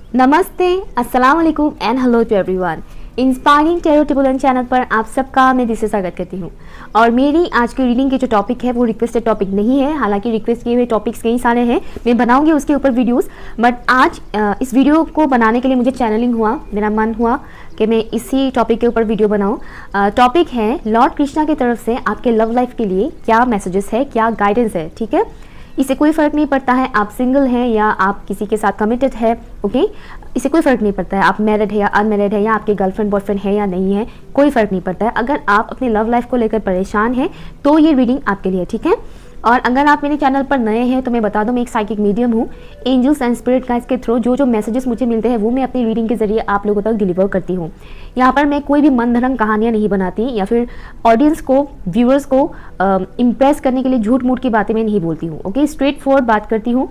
नमस्ते, अस्सलाम वालेकुम and hello to everyone. Inspiring tarot टिपुलन चैनल पर आप सबका मैं दिल से स्वागत करती हूँ। और मेरी आज की रीडिंग के जो टॉपिक है वो रिक्वेस्टेड टॉपिक नहीं है, हालांकि रिक्वेस्ट किए हुए टॉपिक्स कई सारे हैं, मैं बनाऊंगी उसके ऊपर वीडियोस। बट आज इस वीडियो को बनाने के लिए मुझे चैनलिंग हुआ, मेरा मन हुआ कि मैं इसी टॉपिक के ऊपर वीडियो बनाऊँ। टॉपिक है लॉर्ड कृष्णा की तरफ से आपके लव लाइफ के लिए क्या मैसेजेस है, क्या गाइडेंस है। ठीक है, इसे कोई फ़र्क नहीं पड़ता है आप सिंगल हैं या आप किसी के साथ कमिटेड है। ओके, इसे कोई फ़र्क नहीं पड़ता है आप मैरिड है या अनमैरिड है या आपके गर्लफ्रेंड बॉयफ्रेंड है या नहीं है, कोई फ़र्क नहीं पड़ता है। अगर आप अपनी लव लाइफ को लेकर परेशान हैं तो ये रीडिंग आपके लिए। ठीक है, और अगर आप मेरे चैनल पर नए हैं तो मैं बता दूं, मैं एक साइकिक मीडियम हूँ। एंजल्स एंड स्पिरिट गाइड्स के थ्रू जो मैसेजेस मुझे मिलते हैं वो मैं अपनी रीडिंग के जरिए आप लोगों तक डिलीवर करती हूँ। यहाँ पर मैं कोई भी मनगढ़ंत कहानियाँ नहीं बनाती या फिर ऑडियंस को, व्यूअर्स को इम्प्रेस करने के लिए झूठ मूठ की बातें मैं नहीं बोलती हूँ। ओके, स्ट्रेट फॉरवर्ड बात करती हूँ।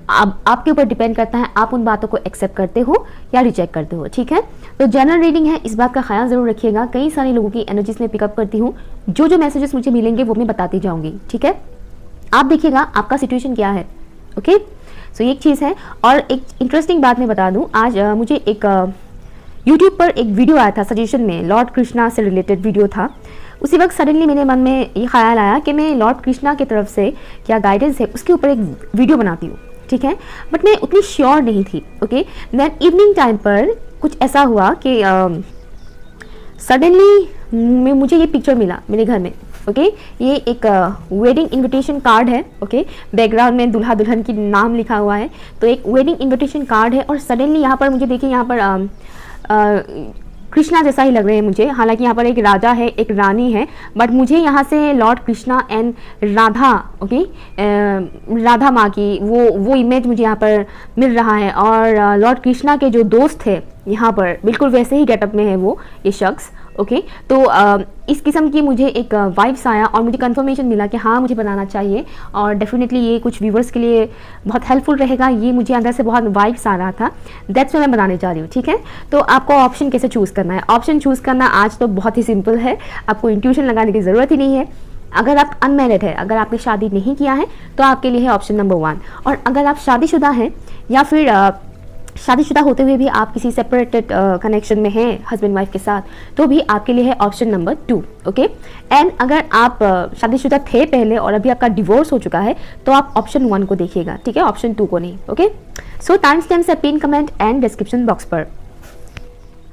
आपके ऊपर डिपेंड करता है आप उन बातों को एक्सेप्ट करते हो या रिजेक्ट करते हो। ठीक है, तो जनरल रीडिंग है, इस बात का ख्याल जरूर रखिएगा। कई सारे लोगों की एनर्जीज में पिकअप करती हूँ, जो मैसेजेस मुझे मिलेंगे वो मैं बताती जाऊँगी। ठीक है, आप देखिएगा आपका सिचुएशन क्या है। ओके, सो ये एक चीज़ है। और एक इंटरेस्टिंग बात मैं बता दूं, आज मुझे एक यूट्यूब पर एक वीडियो आया था सजेशन में, लॉर्ड कृष्णा से रिलेटेड वीडियो था। उसी वक्त सडनली मेरे मन में ये ख्याल आया कि मैं लॉर्ड कृष्णा की तरफ से क्या गाइडेंस है उसके ऊपर एक वीडियो बनाती हूँ। ठीक है, बट मैं उतनी श्योर नहीं थी। ओके, देन इवनिंग टाइम पर कुछ ऐसा हुआ कि सडनली मुझे ये पिक्चर मिला मेरे घर में। ओके, ये एक वेडिंग इनविटेशन कार्ड है। ओके, बैकग्राउंड में दूल्हा दुल्हन की नाम लिखा हुआ है, तो एक वेडिंग इनविटेशन कार्ड है। और सडनली यहाँ पर मुझे देखिए, यहाँ पर कृष्णा जैसा ही लग रहे हैं मुझे। हालांकि यहाँ पर एक राजा है, एक रानी है, बट मुझे यहाँ से Lord Krishna and Radha, okay, Radha माँ की वो इमेज मुझे यहाँ पर मिल रहा है। और लॉर्ड कृष्णा के जो दोस्त थे यहाँ पर बिल्कुल वैसे ही गेटअप में है वो ये शख्स। ओके, तो इस किस्म की मुझे एक वाइब्स आया और मुझे कंफर्मेशन मिला कि हाँ मुझे बनाना चाहिए और डेफिनेटली ये कुछ व्यूवर्स के लिए बहुत हेल्पफुल रहेगा। ये मुझे अंदर से बहुत वाइब्स आ रहा था, दैट्स व्हाई मैं बनाने जा रही हूँ। ठीक है, तो आपको ऑप्शन कैसे चूज़ करना है, ऑप्शन चूज़ करना आज तो बहुत ही सिंपल है, आपको इंट्यूशन लगाने की ज़रूरत ही नहीं है। अगर आप अनमैरिड है, अगर आपने शादी नहीं किया है तो आपके लिए है ऑप्शन नंबर 1। और अगर आप शादीशुदा हैं या फिर शादीशुदा होते हुए भी आप किसी सेपरेटेड कनेक्शन में हैं हस्बैंड वाइफ के साथ, तो भी आपके लिए है ऑप्शन नंबर 2। ओके, एंड अगर आप शादीशुदा थे पहले और अभी आपका डिवोर्स हो चुका है तो आप ऑप्शन 1 को देखिएगा। ठीक है, ऑप्शन 2 को नहीं। ओके, सो टाइम स्टैम्प्स है pin comment and description box पर।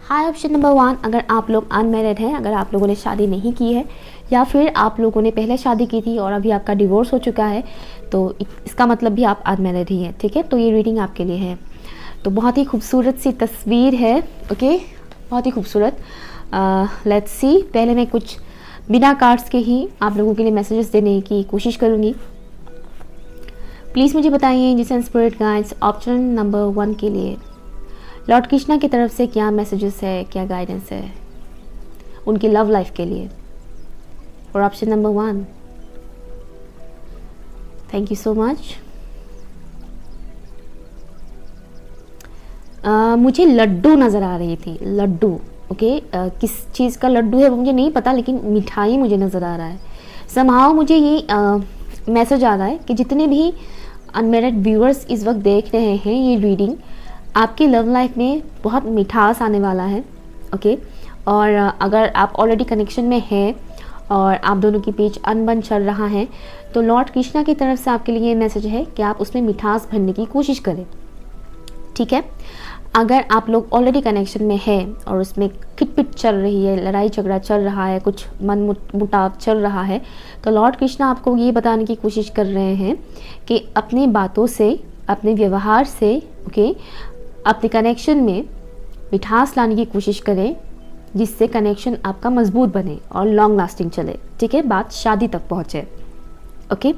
हाई ऑप्शन नंबर 1, अगर आप लोग अनमैरिड हैं, अगर आप लोगों ने शादी नहीं की है या फिर आप लोगों ने पहले शादी की थी और अभी आपका डिवोर्स हो चुका है, तो इसका मतलब भी आप अनमैरिड ही हैं। ठीक है, तो ये रीडिंग आपके लिए है। तो बहुत ही खूबसूरत सी तस्वीर है। ओके, बहुत ही खूबसूरत। लेट्स सी, पहले मैं कुछ बिना कार्ड्स के ही आप लोगों के लिए मैसेजेस देने की कोशिश करूँगी। प्लीज़ मुझे बताइए जिसे स्पिरिट गाइड्स ऑप्शन नंबर 1 के लिए लॉर्ड कृष्णा की तरफ से क्या मैसेजेस है, क्या गाइडेंस है उनकी लव लाइफ के लिए। और option number 1, thank you so much. मुझे लड्डू नज़र आ रही थी, लड्डू। ओके, किस चीज़ का लड्डू है वो मुझे नहीं पता, लेकिन मिठाई मुझे नज़र आ रहा है। समहाउ मुझे ये मैसेज आ रहा है कि जितने भी अनमैरिड व्यूअर्स इस वक्त देख रहे हैं ये रीडिंग, आपकी लव लाइफ में बहुत मिठास आने वाला है। ओके, और अगर आप ऑलरेडी कनेक्शन में हैं और आप दोनों की बीच अनबन चल रहा है तो लॉर्ड कृष्णा की तरफ से आपके लिए ये मैसेज है कि आप उसमें मिठास भरने की कोशिश करें। ठीक है, अगर आप लोग ऑलरेडी कनेक्शन में हैं और उसमें खिटपिट चल रही है, लड़ाई झगड़ा चल रहा है, कुछ मन मुटाव चल रहा है, तो लॉर्ड कृष्णा आपको ये बताने की कोशिश कर रहे हैं कि अपनी बातों से, अपने व्यवहार से, ओके, अपने कनेक्शन में मिठास लाने की कोशिश करें जिससे कनेक्शन आपका मजबूत बने और लॉन्ग लास्टिंग चले। ठीक है, बात शादी तक पहुँचे। ओके,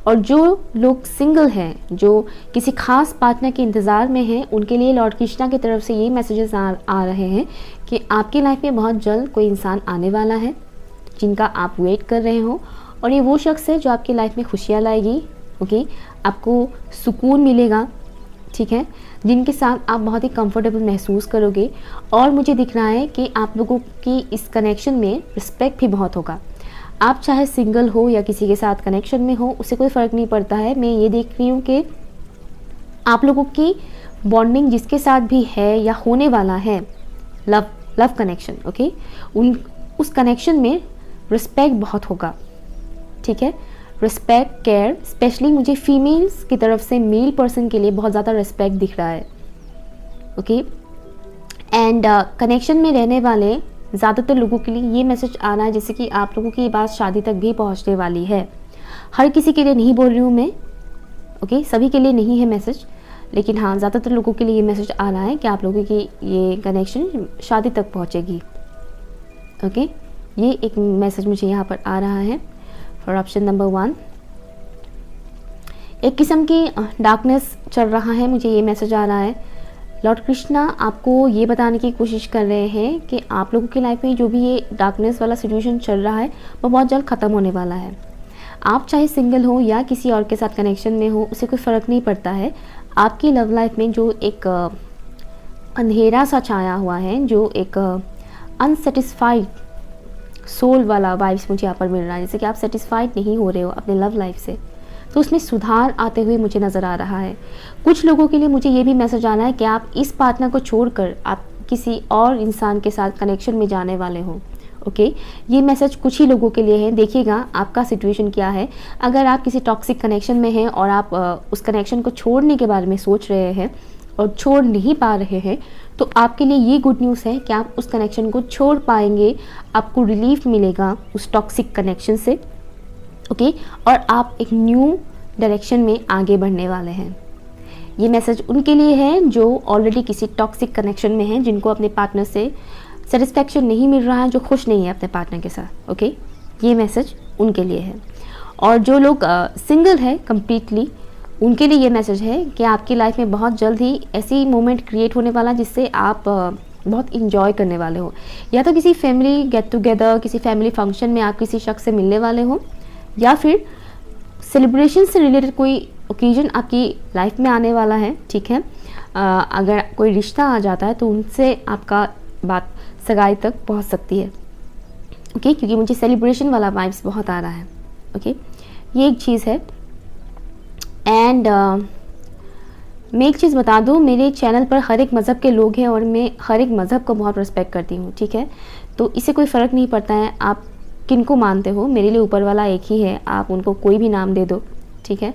और जो लोग सिंगल हैं, जो किसी खास पार्टनर के इंतज़ार में हैं, उनके लिए लॉर्ड कृष्णा की तरफ से ये मैसेजेस आ रहे हैं कि आपकी लाइफ में बहुत जल्द कोई इंसान आने वाला है जिनका आप वेट कर रहे हो। और ये वो शख्स है जो आपकी लाइफ में खुशियाँ लाएगी। ओके, आपको सुकून मिलेगा। ठीक है, जिनके साथ आप बहुत ही कंफर्टेबल महसूस करोगे। और मुझे दिख रहा है कि आप लोगों की इस कनेक्शन में रिस्पेक्ट भी बहुत होगा। आप चाहे सिंगल हो या किसी के साथ कनेक्शन में हो, उससे कोई फ़र्क नहीं पड़ता है। मैं ये देख रही हूँ कि आप लोगों की बॉन्डिंग जिसके साथ भी है या होने वाला है, लव कनेक्शन, ओके, उस कनेक्शन में रिस्पेक्ट बहुत होगा, ठीक है। रिस्पेक्ट, केयर, स्पेशली मुझे फीमेल्स की तरफ से मेल पर्सन के लिए बहुत ज़्यादा रिस्पेक्ट दिख रहा है, ओके। एंड कनेक्शन में रहने वाले ज़्यादातर लोगों के लिए ये मैसेज आ रहा है जैसे कि आप लोगों की ये बात शादी तक भी पहुंचने वाली है। हर किसी के लिए नहीं बोल रही हूँ मैं, ओके, सभी के लिए नहीं है मैसेज, लेकिन हाँ ज़्यादातर लोगों के लिए ये मैसेज आ रहा है कि आप लोगों की ये कनेक्शन शादी तक पहुँचेगी, ओके। ये एक मैसेज मुझे यहाँ पर आ रहा है फॉर ऑप्शन नंबर 1। एक किस्म की डार्कनेस चल रहा है, मुझे ये मैसेज आ रहा है। लॉर्ड कृष्णा आपको ये बताने की कोशिश कर रहे हैं कि आप लोगों की लाइफ में जो भी ये डार्कनेस वाला सिचुएशन चल रहा है वो बहुत जल्द ख़त्म होने वाला है। आप चाहे सिंगल हो या किसी और के साथ कनेक्शन में हो, उससे कोई फ़र्क नहीं पड़ता है। आपकी लव लाइफ में जो एक अंधेरा सा छाया हुआ है, जो एक अनसेटिस्फाइड सोल वाला वाइब्स मुझे यहाँ पर मिल रहा है, जैसे कि आप सेटिस्फाइड नहीं हो रहे हो अपने लव लाइफ से, तो उसमें सुधार आते हुए मुझे नज़र आ रहा है। कुछ लोगों के लिए मुझे ये भी मैसेज आना है कि आप इस पार्टनर को छोड़कर आप किसी और इंसान के साथ कनेक्शन में जाने वाले हो, ओके। ये मैसेज कुछ ही लोगों के लिए है। देखिएगा आपका सिचुएशन क्या है। अगर आप किसी टॉक्सिक कनेक्शन में हैं और आप उस कनेक्शन को छोड़ने के बारे में सोच रहे हैं और छोड़ नहीं पा रहे हैं, तो आपके लिए ये गुड न्यूज़ है कि आप उस कनेक्शन को छोड़ पाएंगे, आपको रिलीफ मिलेगा उस टॉक्सिक कनेक्शन से, ओके, और आप एक न्यू डायरेक्शन में आगे बढ़ने वाले हैं। ये मैसेज उनके लिए है जो ऑलरेडी किसी टॉक्सिक कनेक्शन में हैं, जिनको अपने पार्टनर से सेटिस्फैक्शन नहीं मिल रहा है, जो खुश नहीं है अपने पार्टनर के साथ, ओके। ये मैसेज उनके लिए है। और जो लोग सिंगल है कम्प्लीटली, उनके लिए ये मैसेज है कि आपकी लाइफ में बहुत जल्द ही ऐसी मोमेंट क्रिएट होने वाला है जिससे आप बहुत इंजॉय करने वाले हो। या तो किसी फैमिली गेट टुगेदर, किसी फैमिली फंक्शन में आप किसी शख्स से मिलने वाले हो, या फिर सेलिब्रेशन से रिलेटेड कोई ओकेजन आपकी लाइफ में आने वाला है, ठीक है। अगर कोई रिश्ता आ जाता है तो उनसे आपका बात सगाई तक पहुंच सकती है, ओके, क्योंकि मुझे सेलिब्रेशन वाला वाइब्स बहुत आ रहा है, ओके। ये एक चीज़ है। एंड मैं एक चीज़ बता दूँ, मेरे चैनल पर हर एक मज़हब के लोग हैं और मैं हर एक मज़हब को बहुत रिस्पेक्ट करती हूँ, ठीक है। तो इससे कोई फ़र्क नहीं पड़ता है आप किन को मानते हो, मेरे लिए ऊपर वाला एक ही है, आप उनको कोई भी नाम दे दो, ठीक है।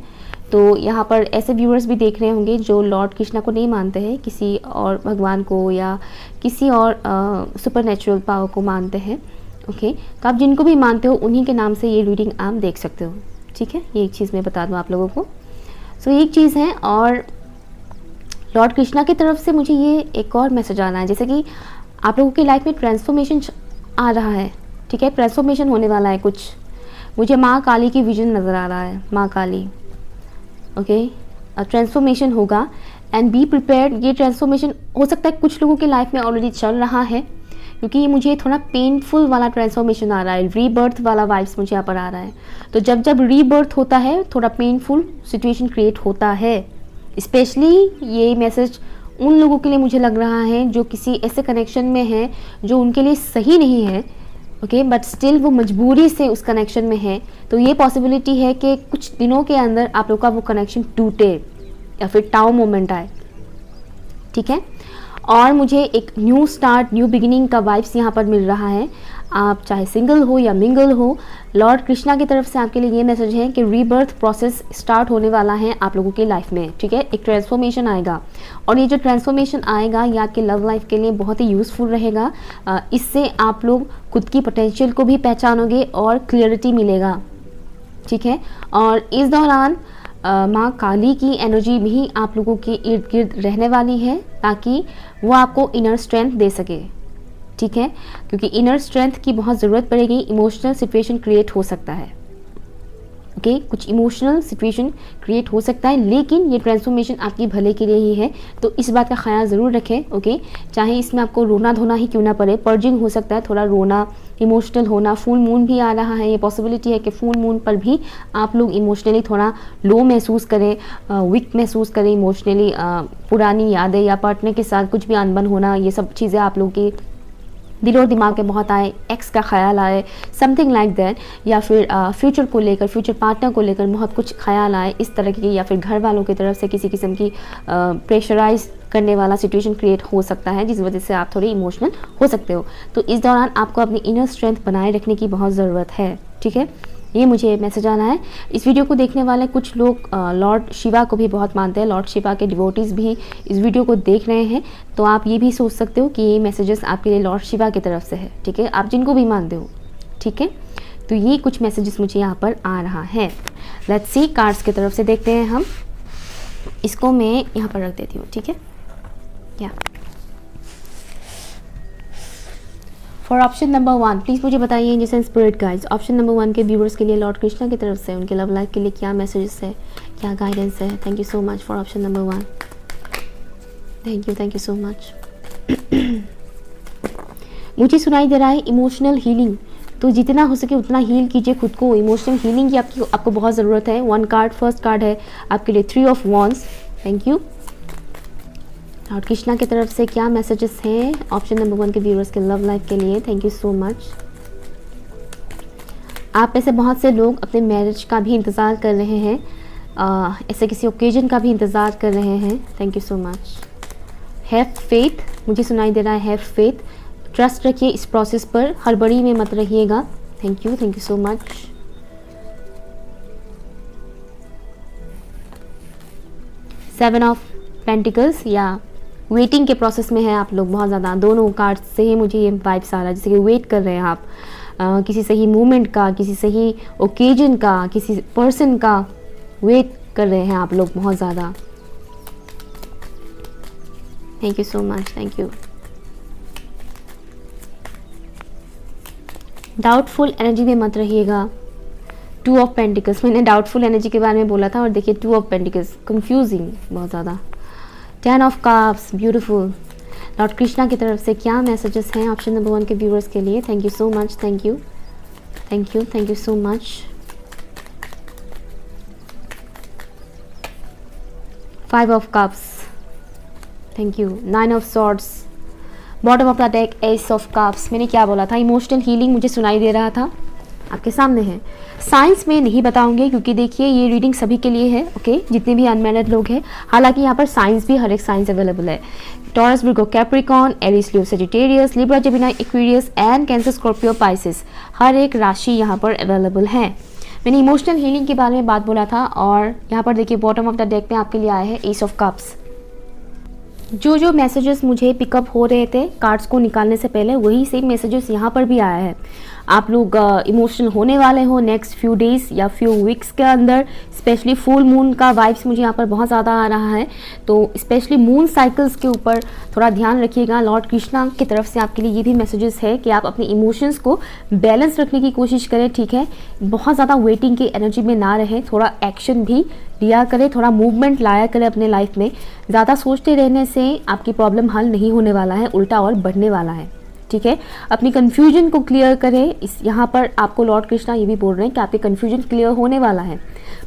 तो यहाँ पर ऐसे व्यूअर्स भी देख रहे होंगे जो लॉर्ड कृष्णा को नहीं मानते हैं, किसी और भगवान को या किसी और सुपर नेचुरल पावर को मानते हैं, ओके। तो आप जिनको भी मानते हो उन्हीं के नाम से ये रीडिंग आप देख सकते हो, ठीक है। ये एक चीज़ मैं बता दूँ आप लोगों को। सो एक चीज़ है। और लॉर्ड कृष्णा की तरफ से मुझे ये एक और मैसेज आना है, जैसे कि आप लोगों की लाइफ में ट्रांसफॉर्मेशन आ रहा है, ठीक है। ट्रांसफॉर्मेशन होने वाला है कुछ। मुझे माँ काली की विजन नज़र आ रहा है, माँ काली, ओके। ट्रांसफॉर्मेशन होगा एंड बी प्रिपेयर्ड। ये ट्रांसफॉर्मेशन हो सकता है कुछ लोगों की लाइफ में ऑलरेडी चल रहा है, क्योंकि मुझे थोड़ा पेनफुल वाला ट्रांसफॉर्मेशन आ रहा है, रीबर्थ वाला वाइब्स मुझे यहाँ पर आ रहा है। तो जब जब रीबर्थ होता है थोड़ा पेनफुल सिचुएशन क्रिएट होता है। स्पेशली ये मैसेज उन लोगों के लिए मुझे लग रहा है जो किसी ऐसे कनेक्शन में है जो उनके लिए सही नहीं है, ओके, बट स्टिल वो मजबूरी से उस कनेक्शन में है। तो ये पॉसिबिलिटी है कि कुछ दिनों के अंदर आप लोग का वो कनेक्शन टूटे या फिर टाउ मोमेंट आए, ठीक है। और मुझे एक न्यू स्टार्ट, न्यू बिगिनिंग का वाइब्स यहाँ पर मिल रहा है। आप चाहे सिंगल हो या मिंगल हो, लॉर्ड कृष्णा की तरफ से आपके लिए ये मैसेज है कि रीबर्थ प्रोसेस स्टार्ट होने वाला है आप लोगों की लाइफ में, ठीक है। एक ट्रांसफॉर्मेशन आएगा और ये जो ट्रांसफॉर्मेशन आएगा ये आपके लव लाइफ के लिए बहुत ही यूज़फुल रहेगा। इससे आप लोग खुद की पोटेंशियल को भी पहचानोगे और क्लियरिटी मिलेगा, ठीक है। और इस दौरान माँ काली की एनर्जी भी आप लोगों के इर्द गिर्द रहने वाली है ताकि वो आपको इनर स्ट्रेंथ दे सके, ठीक है, क्योंकि इनर स्ट्रेंथ की बहुत ज़रूरत पड़ेगी। इमोशनल सिचुएशन क्रिएट हो सकता है, ओके, कुछ इमोशनल सिचुएशन क्रिएट हो सकता है, लेकिन ये ट्रांसफॉर्मेशन आपकी भले के लिए ही है। तो इस बात का ख्याल ज़रूर रखें, ओके। चाहे इसमें आपको रोना धोना ही क्यों ना पड़े, पर्जिंग हो सकता है, थोड़ा रोना, इमोशनल होना। फुल मून भी आ रहा है, ये पॉसिबिलिटी है कि फुल मून पर भी आप लोग इमोशनली थोड़ा लो महसूस करें, वीक महसूस करें इमोशनली। पुरानी यादें या पार्टनर के साथ कुछ भी अनबन होना, ये सब चीज़ें आप लोग की दिल और दिमाग में बहुत आए, एक्स का ख्याल आए, समथिंग लाइक दैट, या फिर फ्यूचर को लेकर, फ्यूचर पार्टनर को लेकर बहुत कुछ ख्याल आए इस तरह की, या फिर घर वालों की तरफ से किसी किस्म की प्रेशराइज करने वाला सिचुएशन क्रिएट हो सकता है, जिस वजह से आप थोड़े इमोशनल हो सकते हो। तो इस दौरान आपको अपनी इनर स्ट्रेंथ बनाए रखने की बहुत ज़रूरत है, ठीक है। ये मुझे मैसेज आना है। इस वीडियो को देखने वाले कुछ लोग लॉर्ड शिवा को भी बहुत मानते हैं, लॉर्ड शिवा के डिवोटीज़ भी इस वीडियो को देख रहे हैं, तो आप ये भी सोच सकते हो कि ये मैसेजेस आपके लिए लॉर्ड शिवा की तरफ से है, ठीक है, आप जिनको भी मानते हो, ठीक है। तो ये कुछ मैसेजेस मुझे यहाँ पर आ रहा है। लेट्स सी, कार्ड्स की तरफ से देखते हैं हम। इसको मैं यहाँ पर रख देती हूँ, ठीक है। या फॉर ऑप्शन नंबर 1 प्लीज़ मुझे बताइए angels and spirit guides, option number 1 के व्यूवर्स के लिए लॉर्ड कृष्णा की तरफ से उनके लव लाइफ के लिए क्या मैसेजेस है, क्या गाइडेंस है। Thank you so much for option number 1। Thank you so much. मुझे सुनाई दे रहा है इमोशनल हीलिंग, तो जितना हो सके उतना हील कीजिए खुद को। इमोशनल हीलिंग की आपको बहुत ज़रूरत है। 1 कार्ड, फर्स्ट कार्ड है आपके लिए 3 ऑफ वॉन्ड्स। Thank you. और कृष्णा की तरफ से क्या मैसेजेस हैं ऑप्शन नंबर 1 के व्यूअर्स के लव लाइफ के लिए। Thank you so much. आप में से बहुत से लोग अपने मैरिज का भी इंतज़ार कर रहे हैं, ऐसे किसी ओकेजन का भी इंतज़ार कर रहे हैं। Thank you so much. Have faith, मुझे सुनाई दे रहा है हैव फेथ, ट्रस्ट रखिए इस प्रोसेस पर, हड़बड़ी में मत रहिएगा। Thank you so much. Seven of pentacles, या वेटिंग के प्रोसेस में है आप लोग बहुत ज़्यादा। दोनों कार्ड से ही मुझे ये वाइब्स आ रहा है, जैसे कि वेट कर रहे हैं आप किसी सही मोमेंट का, किसी सही ओकेजन का, किसी पर्सन का वेट कर रहे हैं आप लोग बहुत ज़्यादा। Thank you so much. Thank you. Doubtful energy में मत रहिएगा। 2 ऑफ पेंटिकल्स, मैंने डाउटफुल एनर्जी के बारे में बोला था और देखिए 2 ऑफ पेंटिकल्स, कंफ्यूजिंग बहुत ज़्यादा। 10 of cups, beautiful. Lord Krishna की तरफ से क्या मैसेजेस हैं ऑप्शन नंबर 1 के व्यूअर्स के लिए। Thank you so much. Thank you so much. 5 of cups, thank you. 9 of swords, bottom of the deck S of cups. मैंने क्या बोला था, इमोशनल हीलिंग मुझे सुनाई दे रहा था, आपके सामने है। साइंस में नहीं बताऊंगे क्योंकि देखिए ये रीडिंग सभी के लिए है, ओके, जितने भी अनमैरिड लोग हैं। हालांकि यहाँ पर साइंस भी, हर एक साइंस अवेलेबल है। Taurus, Virgo, Capricorn, Aries, Leo, Sagittarius, Libra, Gemini, Aquarius and Cancer, Scorpio, Pisces, हर एक राशि यहाँ पर अवेलेबल है। मैंने इमोशनल हीलिंग के बारे में बात बोला था और यहाँ पर देखिए बॉटम ऑफ द डेक में आपके लिए आया है एस ऑफ कप्स। जो मैसेजेस मुझे पिकअप हो रहे थे कार्ड्स को निकालने से पहले, वही सेम मैसेजेस यहाँ पर भी आया है। आप लोग इमोशनल होने वाले हो नेक्स्ट फ्यू डेज या फ्यू वीक्स के अंदर। स्पेशली फुल मून का वाइब्स मुझे यहाँ पर बहुत ज़्यादा आ रहा है, तो स्पेशली मून साइकिल्स के ऊपर थोड़ा ध्यान रखिएगा। लॉर्ड कृष्णा की तरफ से आपके लिए ये भी मैसेजेस है कि आप अपने इमोशंस को बैलेंस रखने की कोशिश करें, ठीक है। बहुत ज़्यादा वेटिंग की एनर्जी में ना रहे, थोड़ा एक्शन भी लिया करें, थोड़ा मूवमेंट लाया करें अपने लाइफ में। ज़्यादा सोचते रहने से आपकी प्रॉब्लम हल नहीं होने वाला है, उल्टा और बढ़ने वाला है, ठीक है। अपनी कन्फ्यूजन को क्लियर करें। इस यहाँ पर आपको लॉर्ड कृष्णा ये भी बोल रहे हैं कि आपकी कन्फ्यूजन क्लियर होने वाला है।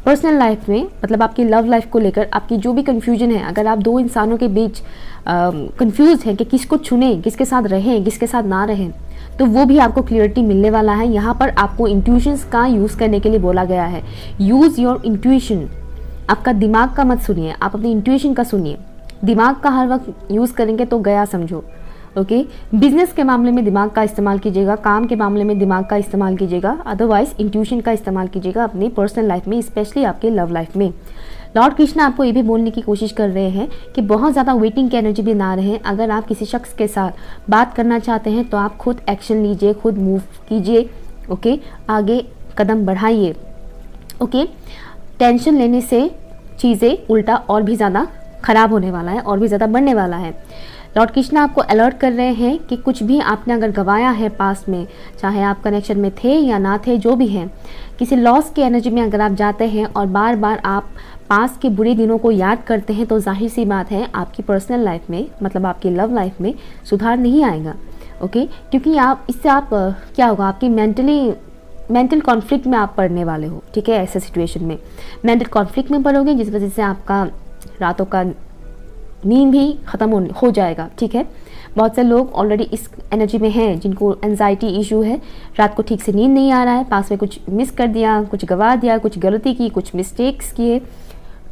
पर्सनल लाइफ में, मतलब आपकी लव लाइफ को लेकर आपकी जो भी कन्फ्यूजन है, अगर आप 2 इंसानों के बीच कन्फ्यूज हैं कि किसको चुनें, किसके साथ रहें, किसके साथ ना रहें, तो वो भी आपको क्लियरिटी मिलने वाला है। यहाँ पर आपको इंट्यूशंस का यूज़ करने के लिए बोला गया है। यूज़ योर इंट्यूशन, आपका दिमाग का मत सुनिए, आप अपनी इंट्यूशन का सुनिए। दिमाग का हर वक्त यूज़ करेंगे तो गया समझो, ओके। बिजनेस के मामले में दिमाग का इस्तेमाल कीजिएगा, काम के मामले में दिमाग का इस्तेमाल कीजिएगा, अदरवाइज इंट्यूशन का इस्तेमाल कीजिएगा अपनी पर्सनल लाइफ में, स्पेशली आपके लव लाइफ में। लॉर्ड कृष्णा आपको ये भी बोलने की कोशिश कर रहे हैं कि बहुत ज़्यादा वेटिंग की एनर्जी भी ना रहे। अगर आप किसी शख्स के साथ बात करना चाहते हैं तो आप खुद एक्शन लीजिए, खुद मूव कीजिए, ओके, आगे कदम बढ़ाइए, ओके। टेंशन लेने से चीज़ें उल्टा और भी ज़्यादा ख़राब होने वाला है, और भी ज़्यादा बढ़ने वाला है। लॉर्ड कृष्णा आपको अलर्ट कर रहे हैं कि कुछ भी आपने अगर गंवाया है पास्ट में, चाहे आप कनेक्शन में थे या ना थे, जो भी हैं, किसी लॉस की एनर्जी में अगर आप जाते हैं और बार बार आप पास्ट के बुरे दिनों को याद करते हैं, तो जाहिर सी बात है आपकी पर्सनल लाइफ में, मतलब आपकी लव लाइफ में सुधार नहीं आएगा, ओके। क्योंकि आप इससे क्या होगा, आपकी मेंटल कॉन्फ्लिक्ट में आप पड़ने वाले हो, ठीक है। ऐसे सिचुएशन में मेंटल कॉन्फ्लिक्ट में पड़ोगे, जिस वजह से आपका रातों का नींद भी ख़त्म हो जाएगा, ठीक है। बहुत से लोग ऑलरेडी इस एनर्जी में हैं जिनको एंजाइटी इशू है, रात को ठीक से नींद नहीं आ रहा है, पास में कुछ मिस कर दिया, कुछ गवा दिया, कुछ गलती की, कुछ मिस्टेक्स किए।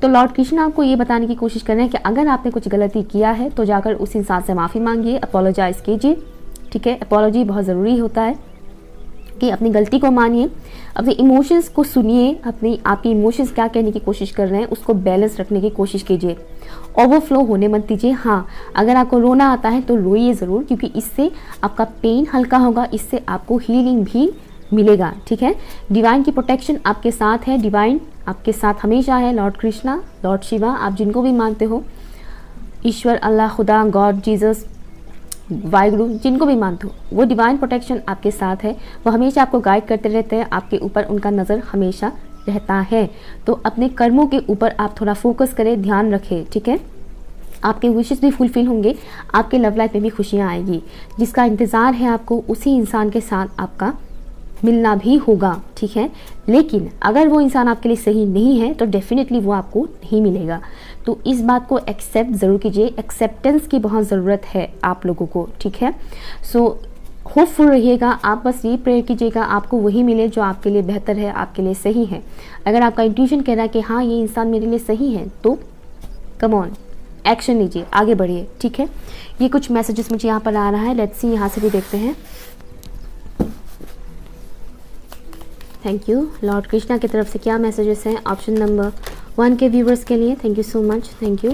तो लॉर्ड कृष्ण आपको ये बताने की कोशिश कर रहे हैं कि अगर आपने कुछ गलती किया है तो जाकर उस इंसान से माफ़ी मांगिए, अपोलोजाइज़ कीजिए। ठीक है, अपोलॉजी बहुत ज़रूरी होता है कि अपनी गलती को मानिए, अपने इमोशंस को सुनिए, आपके इमोशंस क्या कहने की कोशिश कर रहे हैं उसको बैलेंस रखने की कोशिश कीजिए, ओवरफ्लो होने मत दीजिए। हाँ, अगर आपको रोना आता है तो रोइए ज़रूर, क्योंकि इससे आपका पेन हल्का होगा, इससे आपको हीलिंग भी मिलेगा। ठीक है, डिवाइन की प्रोटेक्शन आपके साथ है, डिवाइन आपके साथ हमेशा है। लॉर्ड कृष्णा, लॉर्ड शिवा, आप जिनको भी मानते हो, ईश्वर, अल्लाह, खुदा, गॉड, जीसस, वाहिगुरु, जिनको भी मानते हो, वो डिवाइन प्रोटेक्शन आपके साथ है, वो हमेशा आपको गाइड करते रहते हैं, आपके ऊपर उनका नज़र हमेशा रहता है। तो अपने कर्मों के ऊपर आप थोड़ा फोकस करें, ध्यान रखें। ठीक है, आपके विशेस भी फुलफिल होंगे, आपके लव लाइफ में भी खुशियाँ आएगी। जिसका इंतज़ार है आपको, उसी इंसान के साथ आपका मिलना भी होगा। ठीक है, लेकिन अगर वो इंसान आपके लिए सही नहीं है तो डेफिनेटली वो आपको नहीं मिलेगा। तो इस बात को एक्सेप्ट ज़रूर कीजिए, एक्सेप्टेंस की बहुत ज़रूरत है आप लोगों को। ठीक है, सो होपफुल रहिएगा, आप बस ये प्रेयर कीजिएगा आपको वही मिले जो आपके लिए बेहतर है, आपके लिए सही है। अगर आपका इंट्यूशन कह रहा है कि हाँ ये इंसान मेरे लिए सही है, तो कम ऑन, एक्शन लीजिए, आगे बढ़िए। ठीक है, ये कुछ मैसेजेस मुझे यहाँ पर आ रहा है, लेट्स सी, यहाँ से भी देखते हैं। Thank you. लॉर्ड कृष्णा की तरफ से क्या मैसेजेस हैं ऑप्शन नंबर 1 के व्यूवर्स के लिए? Thank you so much, thank you.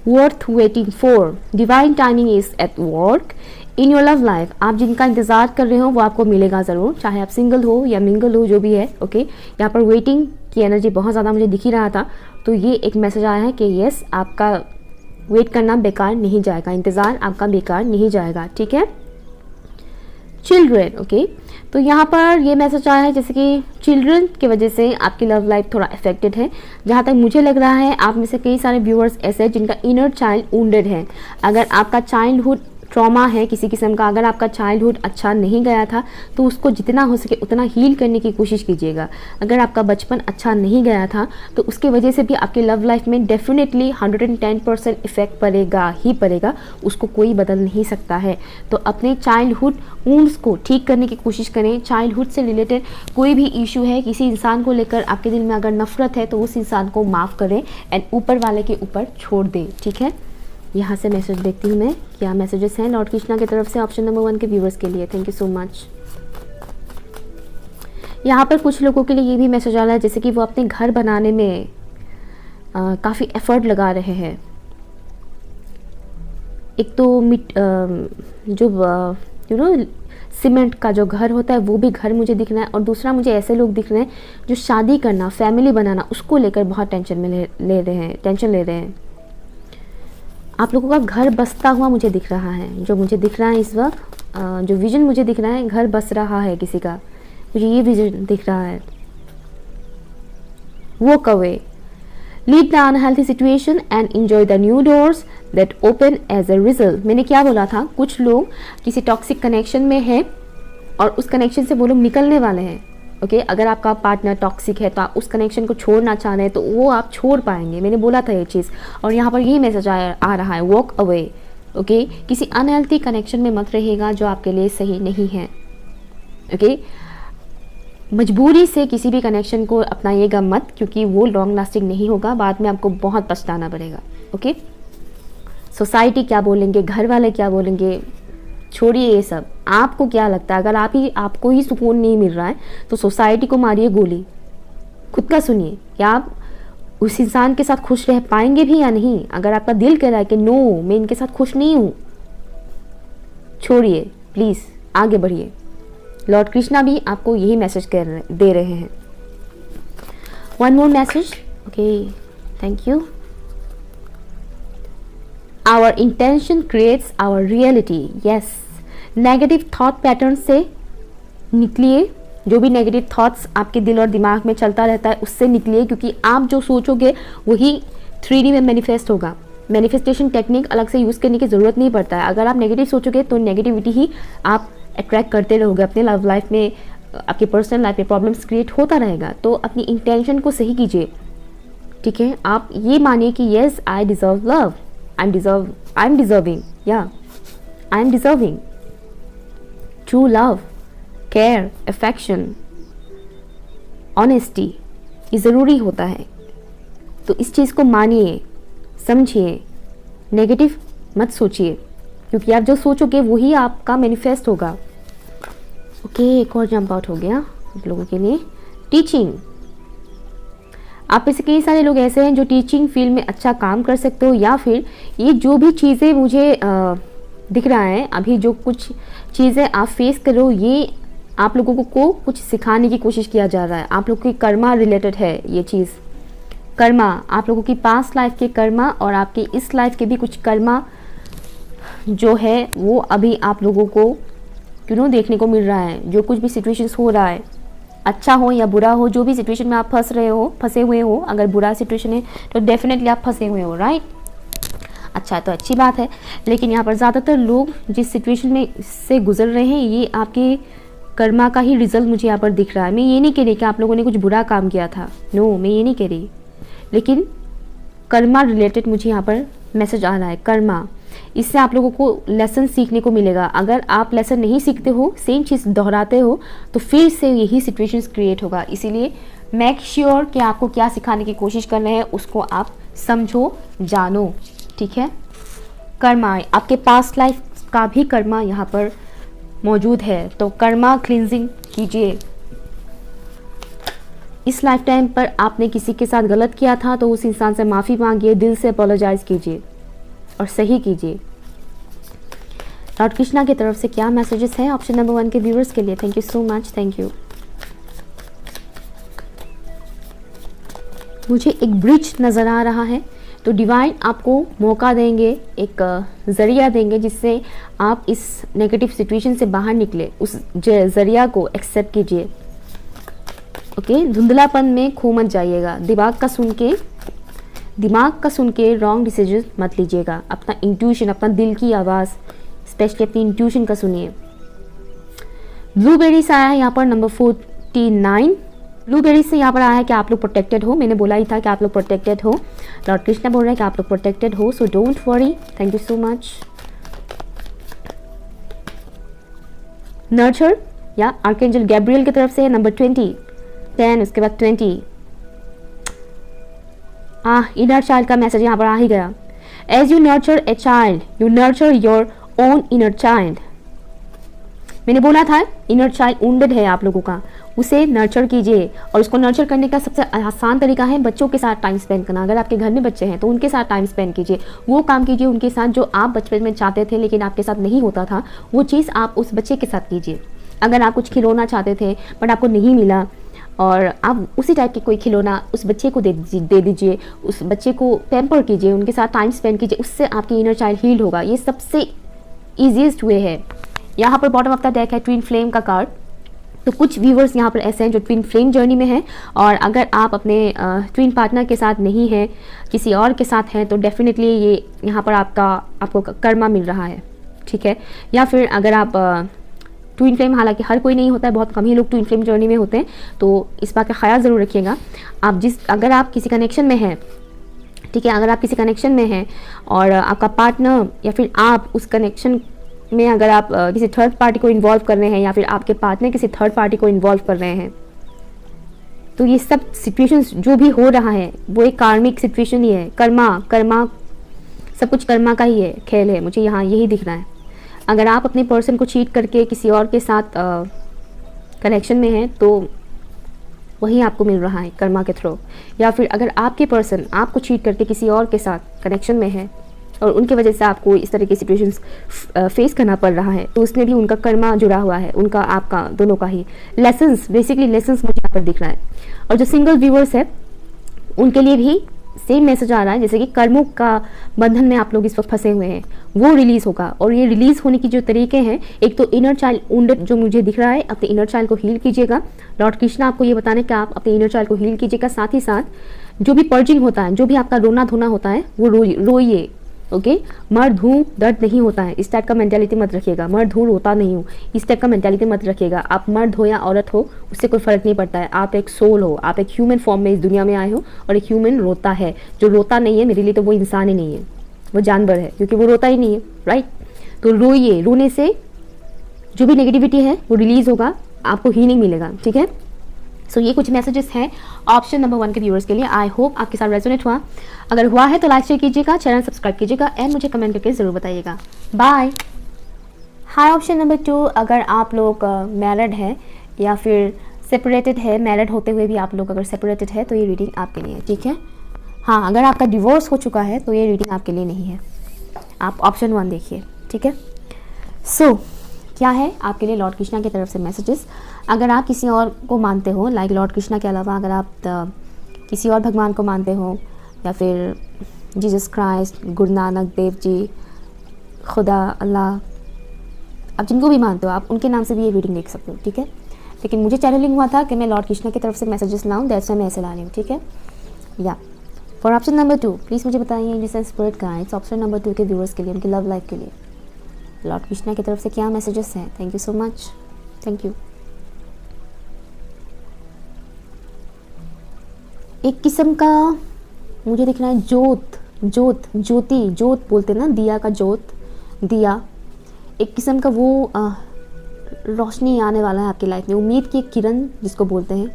Worth waiting for, divine timing is at work in your love life. आप जिनका इंतजार कर रहे हो वो आपको मिलेगा ज़रूर, चाहे आप सिंगल हो या मिंगल हो, जो भी है। ओके, यहाँ पर वेटिंग की एनर्जी बहुत ज़्यादा मुझे दिख ही रहा था, तो ये एक मैसेज आया है कि यस, आपका वेट करना बेकार नहीं जाएगा, इंतज़ार आपका बेकार नहीं जाएगा। ठीक है, चिल्ड्रन, ओके, तो यहाँ पर ये मैसेज आया है जैसे कि चिल्ड्रन की वजह से आपकी लव लाइफ थोड़ा अफेक्टेड है। जहाँ तक मुझे लग रहा है आप में से कई सारे व्यूअर्स ऐसे हैं जिनका इनर चाइल्ड वुंडेड है। अगर आपका चाइल्डहुड ट्रॉमा है किसी किस्म का, अगर आपका चाइल्डहुड अच्छा नहीं गया था तो उसको जितना हो सके उतना हील करने की कोशिश कीजिएगा। अगर आपका बचपन अच्छा नहीं गया था तो उसकी वजह से भी आपके लव लाइफ में डेफिनेटली 110% इफेक्ट पड़ेगा ही पड़ेगा, उसको कोई बदल नहीं सकता है। तो अपने चाइल्डहुड वुंड्स को ठीक करने की कोशिश करें। चाइल्डहुड से रिलेटेड कोई भी इशू है, किसी इंसान को लेकर आपके दिल में अगर नफरत है तो उस इंसान को माफ़ करें एंड ऊपर वाले के ऊपर छोड़ दें। ठीक है, यहाँ से मैसेज देखती हूँ मैं क्या मैसेजेस हैं लॉर्ड कृष्णा की तरफ से ऑप्शन नंबर 1 के व्यूवर्स के लिए। Thank you so much. यहाँ पर कुछ लोगों के लिए ये भी मैसेज आ रहा है जैसे कि वो अपने घर बनाने में काफ़ी एफर्ट लगा रहे हैं। एक तो जो सीमेंट का जो घर होता है वो भी घर मुझे दिख रहा है, और दूसरा मुझे ऐसे लोग दिख रहे हैं जो शादी करना, फैमिली बनाना, उसको लेकर बहुत टेंशन में ले रहे हैं। आप लोगों का घर बसता हुआ मुझे दिख रहा है, जो मुझे दिख रहा है इस वक्त, जो विजन मुझे दिख रहा है, घर बस रहा है किसी का, मुझे ये विजन दिख रहा है। Walk away, leave the unhealthy situation and enjoy the new doors that open as a result. मैंने क्या बोला था, कुछ लोग किसी टॉक्सिक कनेक्शन में हैं और उस कनेक्शन से वो लोग निकलने वाले हैं। ओके, अगर आपका पार्टनर टॉक्सिक है तो आप उस कनेक्शन को छोड़ना चाह रहे हैं तो वो आप छोड़ पाएंगे, मैंने बोला था ये चीज़। और यहाँ पर यही मैसेज आ रहा है, वॉक अवे। ओके, किसी अनहेल्थी कनेक्शन में मत रहिएगा जो आपके लिए सही नहीं है। ओके, मजबूरी से किसी भी कनेक्शन को अपनाइएगा मत, क्योंकि वो लॉन्ग लास्टिंग नहीं होगा, बाद में आपको बहुत पछताना पड़ेगा। ओके, सोसाइटी क्या बोलेंगे, घर वाले क्या बोलेंगे, छोड़िए ये सब। आपको क्या लगता है, अगर आपको ही सुकून नहीं मिल रहा है तो सोसाइटी को मारिए गोली। खुद का सुनिए, क्या आप उस इंसान के साथ खुश रह पाएंगे भी या नहीं। अगर आपका दिल कह रहा है कि नो, मैं इनके साथ खुश नहीं हूँ, छोड़िए प्लीज़, आगे बढ़िए। लॉर्ड कृष्णा भी आपको यही मैसेज दे रहे हैं। One more message, okay, thank you. Our intention creates our reality. Yes, negative thought pattern से निकलिए। जो भी नेगेटिव थॉट्स आपके दिल और दिमाग में चलता रहता है उससे निकलिए, क्योंकि आप जो सोचोगे वही 3D में मैनिफेस्ट होगा। मैनिफेस्टेशन टेक्निक अलग से यूज़ करने की ज़रूरत नहीं पड़ता है। अगर आप नेगेटिव सोचोगे तो नेगेटिविटी ही आप अट्रैक्ट करते रहोगे अपने लव लाइफ में, आपकी पर्सनल लाइफ में प्रॉब्लम्स क्रिएट होता रहेगा। तो अपनी इंटेंशन को सही कीजिए, ठीक है, आप ये मानिए कि yes I deserve love, I am deserving, या I am deserving true love, care, affection, honesty, ये ज़रूरी होता है। तो इस चीज़ को मानिए, समझिए, नेगेटिव मत सोचिए, क्योंकि आप जो सोचोगे वही आपका मैनिफेस्ट होगा। ओके, एक और जंप आउट हो गया आप लोगों के लिए। टीचिंग, आप में से कई सारे लोग ऐसे हैं जो टीचिंग फील्ड में अच्छा काम कर सकते हो, या फिर ये जो भी चीज़ें मुझे दिख रहा है अभी, जो कुछ चीज़ें आप फेस कर रहे हो, ये आप लोगों को कुछ सिखाने की कोशिश किया जा रहा है। आप लोगों की कर्मा रिलेटेड है ये चीज़। कर्मा, आप लोगों की पास्ट लाइफ के कर्मा और आपकी इस लाइफ के भी कुछ कर्मा जो है वो अभी आप लोगों को देखने को मिल रहा है। जो कुछ भी सिचुएशंस हो रहा है, अच्छा हो या बुरा हो, जो भी सिचुएशन में आप फंसे हुए हो, अगर बुरा सिचुएशन है तो डेफिनेटली आप फंसे हुए हो, राइट। अच्छा, तो अच्छी बात है, लेकिन यहाँ पर ज़्यादातर लोग जिस सिचुएशन में से गुजर रहे हैं, ये आपके कर्मा का ही रिजल्ट मुझे यहाँ पर दिख रहा है। मैं ये नहीं कह रही कि आप लोगों ने कुछ बुरा काम किया था, नो, मैं ये नहीं कह रही, लेकिन कर्मा रिलेटेड मुझे यहाँ पर मैसेज आ रहा है। कर्मा, इससे आप लोगों को लेसन सीखने को मिलेगा। अगर आप लेसन नहीं सीखते हो, सेम चीज़ दोहराते हो, तो फिर से यही सिचुएशंस क्रिएट होगा। इसीलिए मेक श्योर कि आपको क्या सिखाने की कोशिश कर रहे हैं उसको आप समझो, जानो, ठीक है। कर्मा, आपके पास्ट लाइफ का भी कर्मा यहाँ पर मौजूद है, तो कर्मा क्लिनजिंग कीजिए। इस लाइफ टाइम पर आपने किसी के साथ गलत किया था तो उस इंसान से माफ़ी मांगिए, दिल से अपोलोजाइज कीजिए और सही कीजिए। लॉर्ड कृष्णा की तरफ से क्या मैसेजेस हैं ऑप्शन नंबर 1 के व्यूअर्स के लिए? Thank you so much, thank you. मुझे एक ब्रिज नज़र आ रहा है, तो डिवाइन आपको मौका देंगे, एक ज़रिया देंगे जिससे आप इस नेगेटिव सिचुएशन से बाहर निकले। उस ज़रिया को एक्सेप्ट कीजिए। ओके, धुंधलापन में खो मत जाइएगा। दिमाग का सुन के रॉन्ग डिसीजन मत लीजिएगा। अपना इंट्यूशन, अपना दिल की आवाज़, स्पेशली अपनी इंट्यूशन का सुनिए। ब्लूबेरी से आया है यहाँ पर नंबर 49। ब्लूबेरी से यहाँ पर आया है कि आप लोग प्रोटेक्टेड हो। मैंने बोला ही था कि आप लोग प्रोटेक्टेड हो। लॉर्ड कृष्णा बोल रहे हैं कि आप लोग प्रोटेक्टेड हो, so don't worry. Thank you so much. Nurture या आर्कएंजल गैब्रियल की तरफ से नंबर 20, 10, उसके बाद 20। इनर चाइल्ड का मैसेज यहाँ पर आ ही गया। As you nurture a child, you nurture your own inner child. मैंने बोला था इनर चाइल्ड वुंडेड है आप लोगों का, उसे नर्चर कीजिए। और उसको नर्चर करने का सबसे आसान तरीका है बच्चों के साथ टाइम स्पेंड करना। अगर आपके घर में बच्चे हैं तो उनके साथ टाइम स्पेंड कीजिए। वो काम कीजिए उनके साथ जो आप बचपन में चाहते थे लेकिन आपके साथ नहीं होता था, वो चीज़ आप उस बच्चे के साथ कीजिए। अगर आप कुछ खिलौना चाहते थे बट आपको नहीं मिला, और आप उसी टाइप के कोई खिलौना उस बच्चे को दे दीजिए, उस बच्चे को पैम्पर कीजिए, उनके साथ टाइम स्पेंड कीजिए, उससे आपकी इनर चाइल्ड हील होगा। ये सबसे ईजीएस्ट वे है। यहाँ पर बॉटम ऑफ द डेक है ट्विन फ्लेम का कार्ड। तो कुछ व्यूवर्स यहाँ पर ऐसे हैं जो ट्विन फ्लेम जर्नी में हैं, और अगर आप अपने ट्विन पार्टनर के साथ नहीं हैं, किसी और के साथ हैं, तो डेफिनेटली ये यहाँ पर आपको कर्मा मिल रहा है, ठीक है। या फिर अगर आप ट्विन फ्लेम, हालांकि हर कोई नहीं होता है, बहुत कम ही लोग ट्विन फ्लेम जर्नी में होते हैं, तो इस बात का ख्याल ज़रूर रखिएगा। अगर आप किसी कनेक्शन में हैं, ठीक है, अगर आप किसी कनेक्शन में हैं और आपका पार्टनर या फिर आप उस कनेक्शन में अगर आप किसी थर्ड पार्टी को इन्वॉल्व कर रहे हैं या फिर आपके पार्टनर किसी थर्ड पार्टी को इन्वॉल्व कर रहे हैं, तो ये सब सिचुएशंस जो भी हो रहा है वो एक कार्मिक सिचुएशन ही है। कर्मा सब कुछ कर्मा का ही है, खेल है। मुझे यहाँ यही दिख रहा है। अगर आप अपने पर्सन को चीट करके किसी और के साथ कनेक्शन में हैं तो वही आपको मिल रहा है कर्मा के थ्रू। या फिर अगर आपके पर्सन आपको चीट करके किसी और के साथ कनेक्शन में है और उनकी वजह से आपको इस तरह की सिचुएशंस फेस करना पड़ रहा है, तो उसमें भी उनका कर्मा जुड़ा हुआ है, उनका आपका दोनों का ही लेसन्स, बेसिकली लेसन्स मुझे यहाँ पर दिख रहा है। और जो सिंगल व्यूअर्स है उनके लिए भी सेम मैसेज आ रहा है, जैसे कि कर्मों का बंधन में आप लोग इस वक्त फंसे हुए हैं, वो रिलीज़ होगा। और ये रिलीज़ होने की जो तरीके हैं, एक तो इनर चाइल्ड वुंडेड जो मुझे दिख रहा है, अपने इनर चाइल्ड को हील कीजिएगा। लॉर्ड कृष्णा आपको ये बताने कि आप अपने इनर चाइल्ड को हील कीजिएगा। साथ ही साथ जो भी पर्जिंग होता है, जो भी आपका रोना धोना होता है, वो रोइए, ओके। मर्द हूँ, दर्द नहीं होता है, इस टाइप का मेंटालिटी मत रखिएगा। मर्द हूँ, रोता नहीं हूँ, इस टाइप का मेंटालिटी मत रखिएगा। आप मर्द हो या औरत हो, उससे कोई फ़र्क नहीं पड़ता है। आप एक सोल हो, आप एक ह्यूमन फॉर्म में इस दुनिया में आए हो, और एक ह्यूमन रोता है। जो रोता नहीं है, मेरे लिए तो वो इंसान ही नहीं है, वो जानवर है, क्योंकि वो रोता ही नहीं है, राइट। तो रोइए, रोने से जो भी नेगेटिविटी है वो रिलीज होगा, आपको हीलिंग मिलेगा, ठीक है। सो ये कुछ मैसेजेस हैं ऑप्शन नंबर 1 के व्यूअर्स के लिए। आई होप आपके साथ रेजोनेट हुआ। अगर हुआ है तो लाइक शेयर कीजिएगा, चैनल सब्सक्राइब कीजिएगा, एंड मुझे कमेंट करके ज़रूर बताइएगा। बाय। हाय ऑप्शन नंबर 2, अगर आप लोग मैरिड है या फिर सेपरेटेड है, मैरिड होते हुए भी आप लोग अगर सेपरेटेड है तो ये रीडिंग आपके लिए है, ठीक है। हाँ, अगर आपका डिवोर्स हो चुका है तो ये रीडिंग आपके लिए नहीं है। आप ऑप्शन 1 देखिए, ठीक है। सो क्या है आपके लिए लॉर्ड कृष्णा की तरफ से मैसेजेस। अगर आप किसी और को मानते हो, लाइक लॉर्ड कृष्णा के अलावा अगर आप किसी और भगवान को मानते हो, या फिर जीसस क्राइस्ट, गुरु नानक देव जी, खुदा, अल्लाह, आप जिनको भी मानते हो आप उनके नाम से भी ये रीडिंग देख सकते हो, ठीक है। लेकिन मुझे चैनलिंग हुआ था कि मैं लॉर्ड कृष्णा की तरफ से मैसेजेस लाऊं, दैट्स व्हाई मैं ऐसे ला रही हूँ, ठीक है। या फॉर ऑप्शन नंबर 2 प्लीज़ मुझे बताइए जिससे स्पिरिट गाइड्स ऑप्शन नंबर 2 के व्यूअर्स के लिए, उनकी लव लाइफ के लिए लॉर्ड कृष्णा की तरफ से क्या मैसेजेस हैं। Thank you so much, thank you. एक किस्म का मुझे दिख रहा है ज्योति बोलते हैं ना, दिया का जोत, दिया, एक किस्म का वो रोशनी आने वाला है आपकी लाइफ में। उम्मीद की एक किरण जिसको बोलते हैं,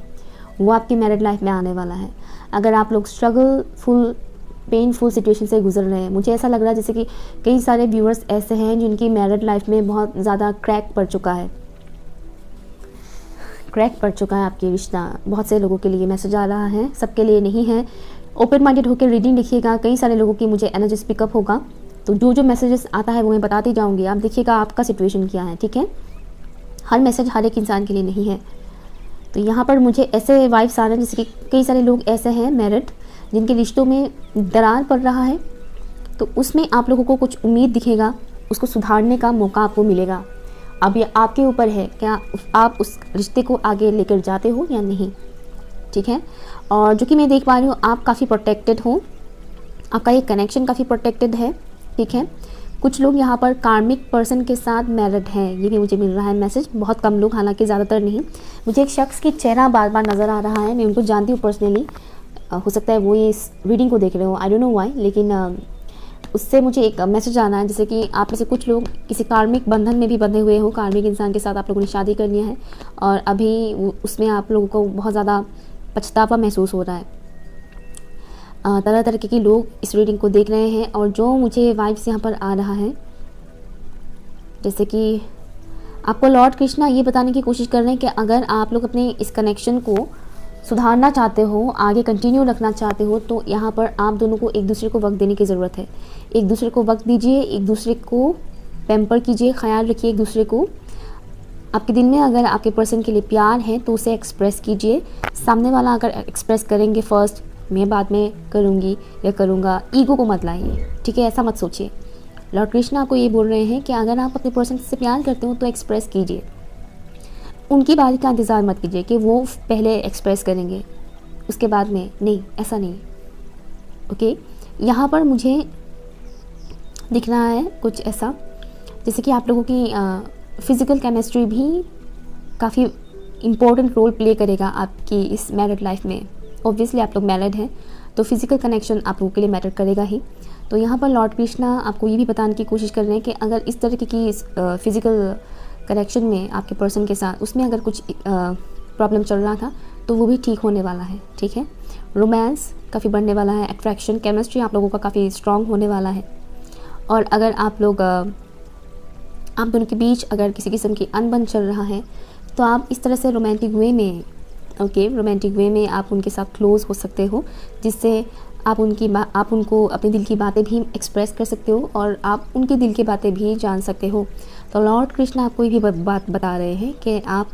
वो आपकी मैरिड लाइफ में आने वाला है। अगर आप लोग स्ट्रगलफुल, पेनफुल सिचुएशन से गुजर रहे हैं, मुझे ऐसा लग रहा है जैसे कि कई सारे व्यूअर्स ऐसे हैं जिनकी मैरिड लाइफ में बहुत ज़्यादा क्रैक पड़ चुका है आपकी रिश्ता। बहुत से लोगों के लिए मैसेज आ रहा है, सबके लिए नहीं है। ओपन माइंडेड होकर रीडिंग लिखिएगा, कई सारे लोगों की मुझे एनर्जी पिकअप होगा, तो जो मैसेजेस आता है वो मैं बताती जाऊँगी। आप देखिएगा आपका सिचुएशन क्या है, ठीक है। हर मैसेज हर एक इंसान के लिए नहीं है। तो यहाँ पर मुझे ऐसे वाइब्स आ रहे हैं जैसे कि कई सारे लोग ऐसे हैं मैरिड जिनके रिश्तों में दरार पड़ रहा है, तो उसमें आप लोगों को कुछ उम्मीद दिखेगा, उसको सुधारने का मौका आपको मिलेगा। अब ये आपके ऊपर है, क्या आप उस रिश्ते को आगे लेकर जाते हो या नहीं, ठीक है। और जो कि मैं देख पा रही हूँ, आप काफ़ी प्रोटेक्टेड हो, आपका ये कनेक्शन काफ़ी प्रोटेक्टेड है, ठीक है। कुछ लोग यहाँ पर कार्मिक पर्सन के साथ मैरिड हैं, ये भी मुझे मिल रहा है मैसेज। बहुत कम लोग, हालांकि ज़्यादातर नहीं। मुझे एक शख्स की चेहरा बार बार नज़र आ रहा है, मैं उनको जानती हूँ पर्सनली, हो सकता है वो ये इस रीडिंग को देख रहे हो, आई डोंट नो व्हाई, लेकिन उससे मुझे एक मैसेज आना है जैसे कि आप में से कुछ लोग किसी कार्मिक बंधन में भी बंधे हुए हो। कार्मिक इंसान के साथ आप लोगों ने शादी करनी है और अभी उसमें आप लोगों को बहुत ज़्यादा पछतावा महसूस हो रहा है। तरह तरह के लोग इस रीडिंग को देख रहे हैं, और जो मुझे वाइब्स यहाँ पर आ रहा है जैसे कि आपको लॉर्ड कृष्णा ये बताने की कोशिश कर रहे हैं कि अगर आप लोग अपने इस कनेक्शन को सुधारना चाहते हो, आगे कंटिन्यू रखना चाहते हो, तो यहाँ पर आप दोनों को एक दूसरे को वक्त देने की ज़रूरत है। एक दूसरे को वक्त दीजिए, एक दूसरे को पैम्पर कीजिए, ख्याल रखिए एक दूसरे को। आपके दिल में अगर आपके पर्सन के लिए प्यार है तो उसे एक्सप्रेस कीजिए। सामने वाला अगर एक्सप्रेस करेंगे फर्स्ट, मैं बाद में करूँगी या करूँगा, ईगो को मत लाइए, ठीक है, ऐसा मत सोचिए। लॉर्ड कृष्णा आपको ये बोल रहे हैं कि अगर आप अपने पर्सन से प्यार करते हो तो एक्सप्रेस कीजिए। उनकी बारी का इंतज़ार मत कीजिए कि वो पहले एक्सप्रेस करेंगे उसके बाद में, नहीं, ऐसा नहीं, ओके। यहाँ पर मुझे दिख रहा है कुछ ऐसा जैसे कि आप लोगों की फ़िज़िकल केमिस्ट्री भी काफ़ी इम्पोर्टेंट रोल प्ले करेगा आपकी इस मैरिड लाइफ में। ऑब्वियसली आप लोग मैरिड हैं तो फिज़िकल कनेक्शन आप लोगों के लिए मैटर करेगा ही। तो यहाँ पर लॉर्ड कृष्णा आपको ये भी बताने की कोशिश कर रहे हैं कि अगर इस तरीके की फ़िज़िकल कनेक्शन में आपके पर्सन के साथ उसमें अगर कुछ प्रॉब्लम चल रहा था तो वो भी ठीक होने वाला है, ठीक है। रोमांस काफ़ी बढ़ने वाला है, अट्रैक्शन, केमिस्ट्री आप लोगों का काफ़ी स्ट्रॉन्ग होने वाला है। और अगर आप लोग आप दोनों के बीच अगर किसी किस्म की अनबन चल रहा है तो आप इस तरह से रोमांटिक वे में, ओके, रोमांटिक वे में आप उनके साथ क्लोज़ हो सकते हो, जिससे आप उनको अपने दिल की बातें भी एक्सप्रेस कर सकते हो और आप उनके दिल की बातें भी जान सकते हो। तो लॉर्ड कृष्णा आपको ये भी बात बता रहे हैं कि आप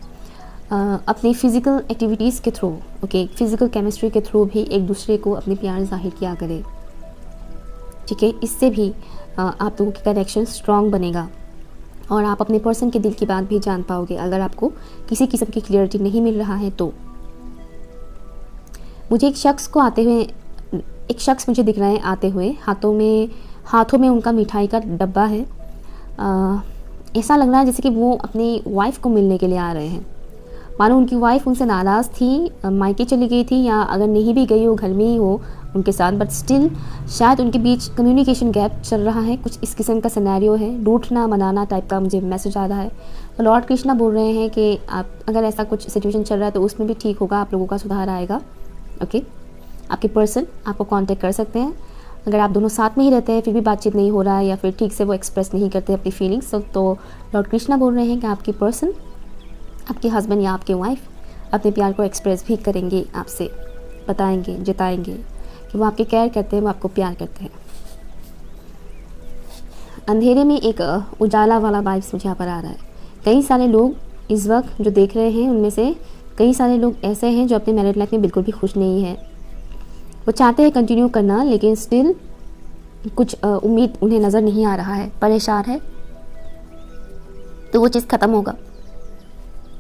अपनी फ़िज़िकल एक्टिविटीज़ के थ्रू, ओके, फ़िज़िकल केमिस्ट्री के थ्रू भी एक दूसरे को अपने प्यार ज़ाहिर किया करें, ठीक है। इससे भी आप लोगों की कनेक्शन स्ट्रॉन्ग बनेगा और आप अपने पर्सन के दिल की बात भी जान पाओगे। अगर आपको किसी किस्म की क्लियरिटी नहीं मिल रहा है तो मुझे एक शख्स मुझे दिख रहा है आते हुए, हाथों में हाथों में उनका मिठाई का डब्बा है। ऐसा लग रहा है जैसे कि वो अपनी वाइफ को मिलने के लिए आ रहे हैं। मानो उनकी वाइफ उनसे नाराज़ थी, मायके चली गई थी, या अगर नहीं भी गई हो घर में ही हो उनके साथ, बट स्टिल शायद उनके बीच कम्युनिकेशन गैप चल रहा है। कुछ इस किस्म का सिनेरियो है, रूठना मनाना टाइप का मुझे मैसेज आ रहा है। तो लॉर्ड कृष्णा बोल रहे हैं कि आप अगर ऐसा कुछ सिचुएशन चल रहा है तो उसमें भी ठीक होगा, आप लोगों का सुधार आएगा। ओके, आपके पर्सन आपको कांटेक्ट कर सकते हैं। अगर आप दोनों साथ में ही रहते हैं फिर भी बातचीत नहीं हो रहा है, या फिर ठीक से वो एक्सप्रेस नहीं करते अपनी फीलिंग्स, तो लॉर्ड कृष्णा बोल रहे हैं कि आपकी पर्सन, आपके हस्बैंड या आपके वाइफ अपने प्यार को एक्सप्रेस भी करेंगे, आपसे बताएंगे, जताएंगे कि वो आपके केयर करते हैं, वो आपको प्यार करते हैं। अंधेरे में एक उजाला वाला वाइब्स मुझे यहाँ पर आ रहा है। कई सारे लोग इस वक्त जो देख रहे हैं उनमें से कई सारे लोग ऐसे हैं जो अपने मैरिड लाइफ में बिल्कुल भी खुश नहीं है। वो चाहते हैं कंटिन्यू करना, लेकिन स्टिल कुछ उम्मीद उन्हें नज़र नहीं आ रहा है, परेशान है, तो वो चीज़ ख़त्म होगा।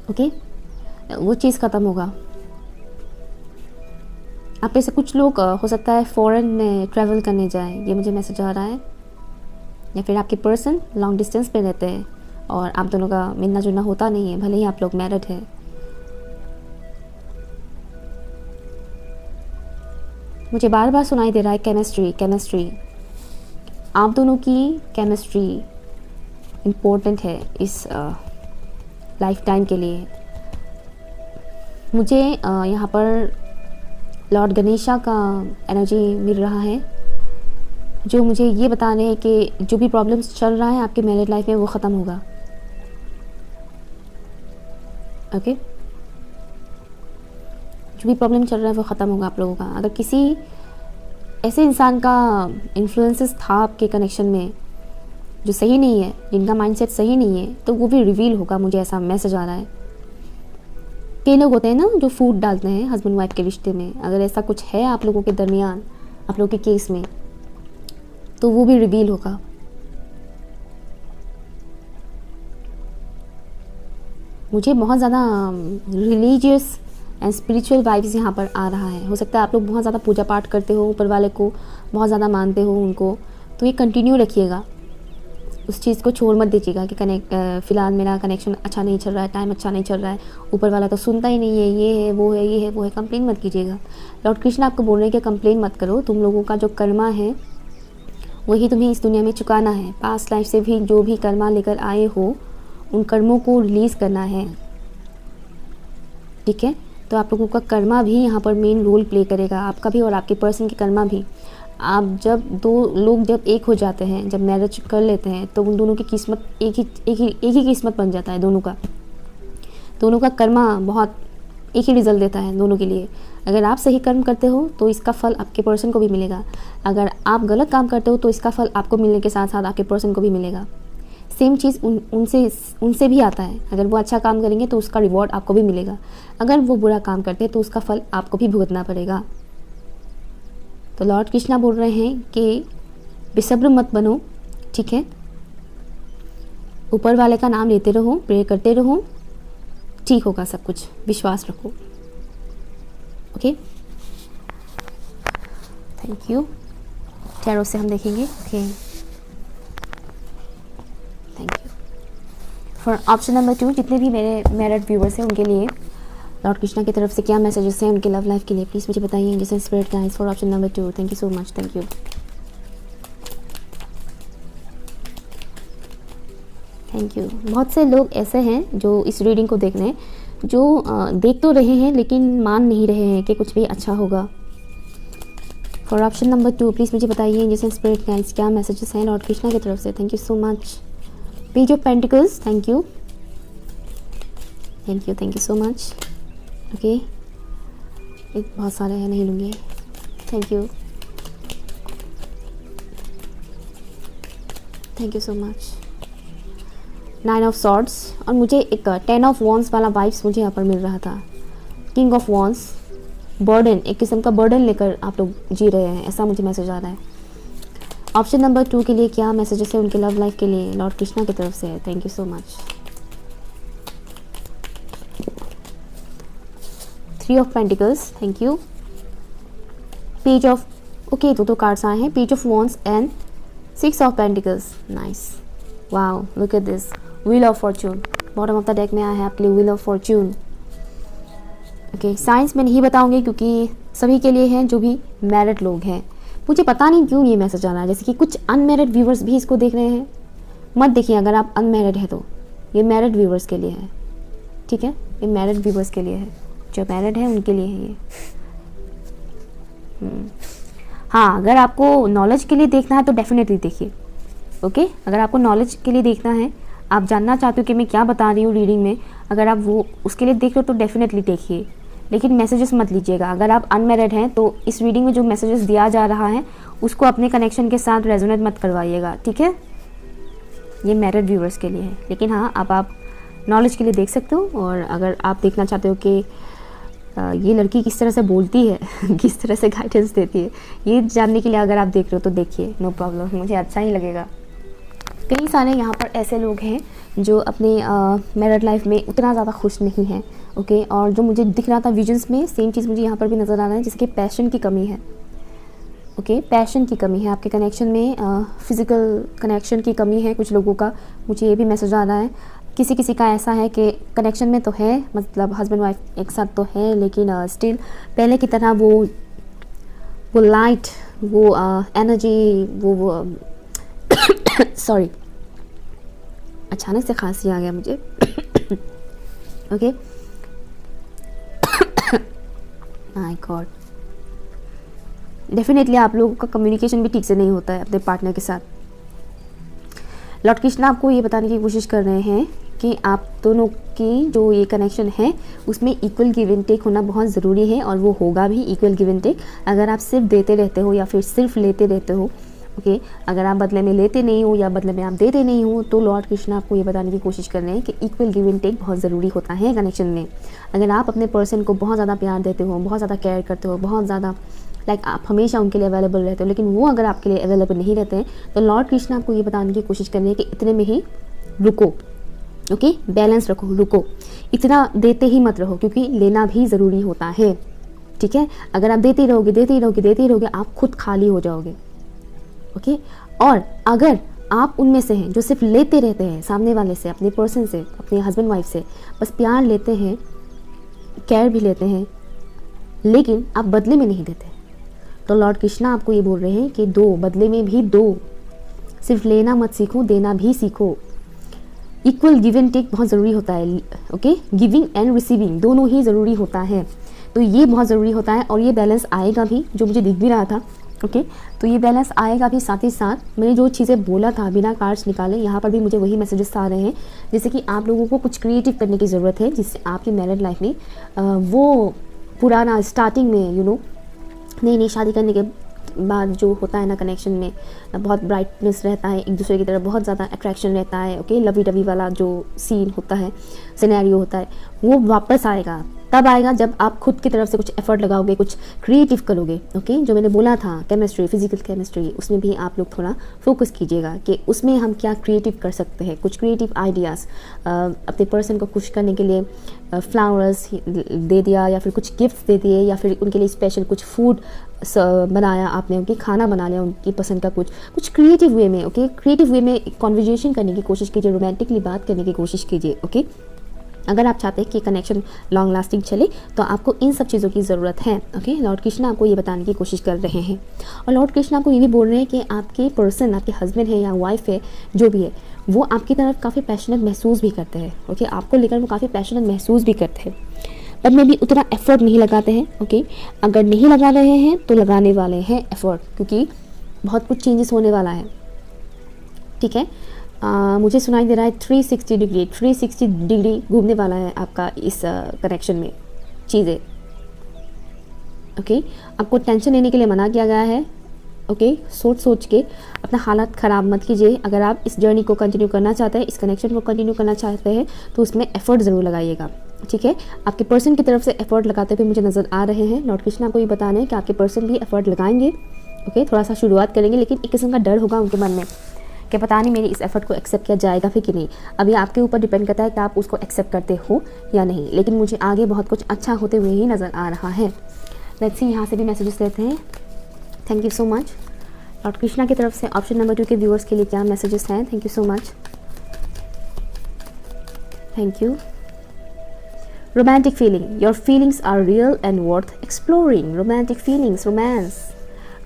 ओके, वो चीज़ ख़त्म होगा। आप में से कुछ लोग हो सकता है फ़ॉरेन में ट्रैवल करने जाए, ये मुझे मैसेज आ रहा है। या फिर आपके पर्सन लॉन्ग डिस्टेंस पे रहते हैं और आप दोनों का मिलना जुलना होता नहीं है, भले ही आप लोग मैरिड हैं। मुझे बार बार सुनाई दे रहा है केमिस्ट्री, केमिस्ट्री। आप दोनों की केमिस्ट्री इम्पोर्टेंट है इस लाइफ टाइम के लिए। मुझे यहाँ पर लॉर्ड गणेशा का एनर्जी मिल रहा है, जो मुझे ये बता रहे हैं कि जो भी प्रॉब्लम्स चल रहा है आपके मैरिड लाइफ में वो ख़त्म होगा। ओके, जो भी प्रॉब्लम चल रहा है वो ख़त्म होगा आप लोगों का। अगर किसी ऐसे इंसान का इन्फ्लुएंसेस था आपके कनेक्शन में जो सही नहीं है, जिनका माइंडसेट सही नहीं है, तो वो भी रिवील होगा, मुझे ऐसा मैसेज आ रहा है। कई लोग होते हैं ना जो फूट डालते हैं हस्बैंड वाइफ के रिश्ते में, अगर ऐसा कुछ है आप लोगों के दरमियान, आप लोगों के केस में, तो वो भी रिवील होगा। मुझे बहुत ज़्यादा रिलीजियस एंड स्पिरिचुअल वाइब्स यहाँ पर आ रहा है। हो सकता है आप लोग बहुत ज़्यादा पूजा पाठ करते हो, ऊपर वाले को बहुत ज़्यादा मानते हो उनको, तो ये कंटिन्यू रखिएगा, उस चीज़ को छोड़ मत दीजिएगा कि फ़िलहाल मेरा कनेक्शन अच्छा नहीं चल रहा है, टाइम अच्छा नहीं चल रहा है, ऊपर वाला तो सुनता ही नहीं है, ये है वो है, ये है वो है, कंप्लेन मत कीजिएगा। लॉर्ड कृष्ण आपको बोल रहे हैं कि कंप्लेन मत करो, तुम लोगों का जो कर्मा है वही तुम्हें इस दुनिया में चुकाना है। पास्ट लाइफ से भी जो भी कर्मा लेकर आए हो उन कर्मों को रिलीज़ करना है, ठीक है। तो आप लोगों का कर्मा भी यहाँ पर मेन रोल प्ले करेगा, आपका भी और आपके पर्सन की कर्मा भी। आप जब दो लोग जब एक हो जाते हैं, जब मैरिज कर लेते हैं, तो उन दोनों की किस्मत एक ही किस्मत बन जाता है दोनों का कर्मा बहुत एक ही रिजल्ट देता है दोनों के लिए। अगर आप सही कर्म करते हो तो इसका फल आपके पर्सन को भी मिलेगा, अगर आप गलत काम करते हो तो इसका फल आपको मिलने के साथ साथ आपके पर्सन को भी मिलेगा। सेम चीज़ उनसे भी आता है, अगर वो अच्छा काम करेंगे तो उसका रिवॉर्ड आपको भी मिलेगा, अगर वो बुरा काम करते हैं तो उसका फल आपको भी भुगतना पड़ेगा। तो लॉर्ड कृष्णा बोल रहे हैं कि बेसब्र मत बनो, ठीक है, ऊपर वाले का नाम लेते रहो, प्रे करते रहो, ठीक होगा सब कुछ, विश्वास रखो। Okay, thank you. टैरो से हम देखेंगे। Okay, thank you for option number 2। जितने भी मेरे मैरिड व्यूवर्स हैं उनके लिए लॉर्ड कृष्णा की तरफ से क्या मैसेजेस हैं उनके लव लाइफ के लिए, प्लीज़ मुझे बताइए। जैसे spirit guides for option number 2। Thank you so much, thank you, thank you. बहुत से लोग ऐसे हैं जो इस रीडिंग को देख रहे हैं, जो देख तो रहे हैं लेकिन मान नहीं रहे हैं कि कुछ भी अच्छा होगा। फॉर ऑप्शन नंबर 2 प्लीज़ मुझे बताइए जैसे स्पिरिट गाइड्स क्या मैसेजेस हैं लॉर्ड कृष्णा की तरफ से। Thank you so much. Page of pentacles, thank you, thank you, thank you so much. Okay, एक बहुत सारे हैं, नहीं लूँगी, thank you, thank you so much. 9 of swords, और मुझे एक 10 ऑफ वॉन्ड्स वाला वाइब्स मुझे यहाँ पर मिल रहा था। किंग ऑफ वॉन्ड्स, बर्डन, एक किस्म का बर्डन लेकर आप लोग जी रहे हैं, ऐसा मुझे मैसेज आ रहा है। ऑप्शन नंबर 2 के लिए क्या मैसेजेस है उनके लव लाइफ के लिए लॉर्ड कृष्णा की तरफ से। Thank you so much. 3 of pentacles, thank you. Page of, okay, दो कार्ड्स आए हैं, page of wands and 6 of pentacles, nice, wow, look at this, wheel of Fortune, bottom of the deck में आया है आपके लिए wheel of Fortune. Okay, science में नहीं बताऊंगी क्योंकि सभी के लिए हैं जो भी मैरिड लोग हैं। मुझे पता नहीं क्यों ये मैसेज आ रहा है, जैसे कि कुछ अनमैरिड व्यूवर्स भी इसको देख रहे हैं। मत देखिए अगर आप अनमैरिड हैं तो, ये मैरिड व्यूवर्स के लिए है, ठीक है, ये मैरिड व्यूवर्स के लिए है, जो मैरिड है उनके लिए है ये। हाँ, अगर आपको नॉलेज के लिए देखना है तो डेफिनेटली देखिए। ओके, अगर आपको नॉलेज के लिए देखना है, आप जानना चाहते हो कि मैं क्या बता रही हूँ रीडिंग में, अगर आप वो उसके लिए देख रहे हो तो डेफिनेटली देखिए, लेकिन मैसेजेस मत लीजिएगा। अगर आप अनमैरिड हैं तो इस रीडिंग में जो मैसेजेस दिया जा रहा है उसको अपने कनेक्शन के साथ रेजोनेट मत करवाइएगा, ठीक है। ये मैरिड व्यूअर्स के लिए है, लेकिन हाँ आप नॉलेज के लिए देख सकते हो। और अगर आप देखना चाहते हो कि ये लड़की किस तरह से बोलती है किस तरह से गाइडेंस देती है, ये जानने के लिए अगर आप देख रहे हो तो देखिए, नो प्रॉब्लम, मुझे अच्छा ही लगेगा। कई सारे यहाँ पर ऐसे लोग हैं जो अपने मैरिड लाइफ में उतना ज़्यादा खुश नहीं हैं। ओके, और जो मुझे दिख रहा था विजन्स में, सेम चीज़ मुझे यहाँ पर भी नज़र आ रहा है, जिसके पैशन की कमी है। ओके, पैशन की कमी है आपके कनेक्शन में, फिज़िकल कनेक्शन की कमी है कुछ लोगों का, मुझे ये भी मैसेज आ रहा है। किसी किसी का ऐसा है कि कनेक्शन में तो है, मतलब हस्बैंड वाइफ एक साथ तो है, लेकिन स्टिल पहले की तरह वो लाइट, वो एनर्जी, वो सॉरी, अचानक से खांसी आ गया मुझे। ओके, माय गॉड, डेफिनेटली आप लोगों का कम्युनिकेशन भी ठीक से नहीं होता है अपने पार्टनर के साथ। लॉर्ड कृष्णा आपको ये बताने की कोशिश कर रहे हैं कि आप दोनों की जो ये कनेक्शन है उसमें इक्वल गिव एंड टेक होना बहुत ज़रूरी है, और वो होगा भी इक्वल गिव एंड टेक। अगर आप सिर्फ देते रहते हो या फिर सिर्फ लेते रहते हो, ओके, अगर आप बदले में लेते नहीं हो या बदले में आप देते नहीं हो, तो लॉर्ड कृष्णा आपको ये बताने की कोशिश कर रहे हैं कि इक्वल गिव एंड टेक बहुत ज़रूरी होता है कनेक्शन में। अगर आप अपने पर्सन को बहुत ज़्यादा प्यार देते हो, बहुत ज़्यादा केयर करते हो, बहुत ज़्यादा लाइक आप हमेशा उनके लिए अवेलेबल रहते हो, लेकिन वो अगर आपके लिए अवेलेबल नहीं रहते हैं, तो लॉर्ड कृष्णा आपको ये बताने की कोशिश कर रहे हैं कि इतने में ही रुको। ओके, बैलेंस रखो, रुको, इतना देते ही मत रहो, क्योंकि लेना भी ज़रूरी होता है, ठीक है। अगर आप देते रहोगे देते रहोगे देते रहोगे, आप खुद खाली हो जाओगे। ओके, और अगर आप उनमें से हैं जो सिर्फ लेते रहते हैं, सामने वाले से, अपने पर्सन से, अपने हस्बैंड वाइफ से बस प्यार लेते हैं, केयर भी लेते हैं, लेकिन आप बदले में नहीं देते, तो लॉर्ड कृष्णा आपको ये बोल रहे हैं कि दो, बदले में भी दो, सिर्फ लेना मत सीखो, देना भी सीखो। इक्वल गिव एंड टेक बहुत ज़रूरी होता है। ओके, गिविंग एंड रिसीविंग दोनों ही ज़रूरी होता है, तो ये बहुत ज़रूरी होता है, और ये बैलेंस आएगा भी, जो मुझे दिख भी रहा था। ओके, तो ये बैलेंस आएगा भी। साथ ही साथ मैंने जो चीज़ें बोला था बिना कार्ड्स निकाले, यहाँ पर भी मुझे वही मैसेजेस आ रहे हैं, जैसे कि आप लोगों को कुछ क्रिएटिव करने की ज़रूरत है, जिससे आपकी मैरिड लाइफ में वो पुराना स्टार्टिंग में नई शादी करने के बाद जो होता है ना, कनेक्शन में बहुत ब्राइटनेस रहता है, एक दूसरे की तरफ बहुत ज़्यादा अट्रैक्शन रहता है। ओके, लवी डवी वाला जो सीन होता है, सिनेरियो होता है, वो वापस आएगा। तब आएगा जब आप खुद की तरफ से कुछ एफर्ट लगाओगे, कुछ क्रिएटिव करोगे। ओके, जो मैंने बोला था केमिस्ट्री, फिजिकल केमिस्ट्री, उसमें भी आप लोग थोड़ा फोकस कीजिएगा कि उसमें हम क्या क्रिएटिव कर सकते हैं, कुछ क्रिएटिव आइडियाज़ अपने पर्सन को खुश करने के लिए, फ्लावर्स दे दिया, या फिर कुछ गिफ्ट्स दे दिए, या फिर उनके लिए स्पेशल कुछ फूड बनाया आपने, उनकी खाना बना लिया उनकी पसंद का, कुछ क्रिएटिव वे में। ओके, क्रिएटिव वे में कॉन्वर्जेशन करने की कोशिश कीजिए, रोमांटिकली बात करने की कोशिश कीजिए। ओके, अगर आप चाहते हैं कि कनेक्शन लॉन्ग लास्टिंग चले, तो आपको इन सब चीज़ों की ज़रूरत है। ओके, लॉर्ड कृष्णा आपको ये बताने की कोशिश कर रहे हैं, और लॉर्ड कृष्णा आपको ये भी बोल रहे हैं कि आपके पर्सन, आपके हस्बैंड है या वाइफ है, जो भी है, वो आपकी तरफ काफ़ी पैशनेट महसूस भी करते हैं। ओके, आपको लेकर वो काफ़ी पैशनेट महसूस भी करते हैं, पर में भी उतना एफर्ट नहीं लगाते हैं। ओके, अगर नहीं लगा रहे हैं तो लगाने वाले हैं एफर्ट, क्योंकि बहुत कुछ चेंजेस होने वाला है। ठीक है, मुझे सुनाई दे रहा है 360 डिग्री घूमने वाला है आपका इस कनेक्शन में चीज़ें। ओके, आपको टेंशन लेने के लिए मना किया गया है। ओके, सोच के अपना हालत ख़राब मत कीजिए। अगर आप इस जर्नी को कंटिन्यू करना चाहते हैं, इस कनेक्शन को कंटिन्यू करना चाहते हैं, तो उसमें एफर्ट ज़रूर लगाइएगा। ठीक है, आपके पर्सन की तरफ से एफर्ट लगाते हुए मुझे नज़र आ रहे हैं। लॉर्ड कृष्णा आपको ये बताना है कि आपके पर्सन भी एफर्ट लगाएंगे। ओके, थोड़ा सा शुरुआत करेंगे, लेकिन एक किस्म का डर होगा उनके मन में कि पता नहीं मेरी इस एफर्ट को एक्सेप्ट किया जाएगा फिर कि नहीं। अभी आपके ऊपर डिपेंड करता है कि आप उसको एक्सेप्ट करते हो या नहीं, लेकिन मुझे आगे बहुत कुछ अच्छा होते हुए ही नज़र आ रहा है। लेट्स सी, यहाँ से भी मैसेजेस लेते हैं। Thank you so much. Lord Krishna की तरफ से ऑप्शन नंबर 2 के व्यूअर्स के लिए क्या मैसेजेस हैं? Thank you so much, thank you. Romantic feeling, your feelings are real and worth exploring. Romantic feelings,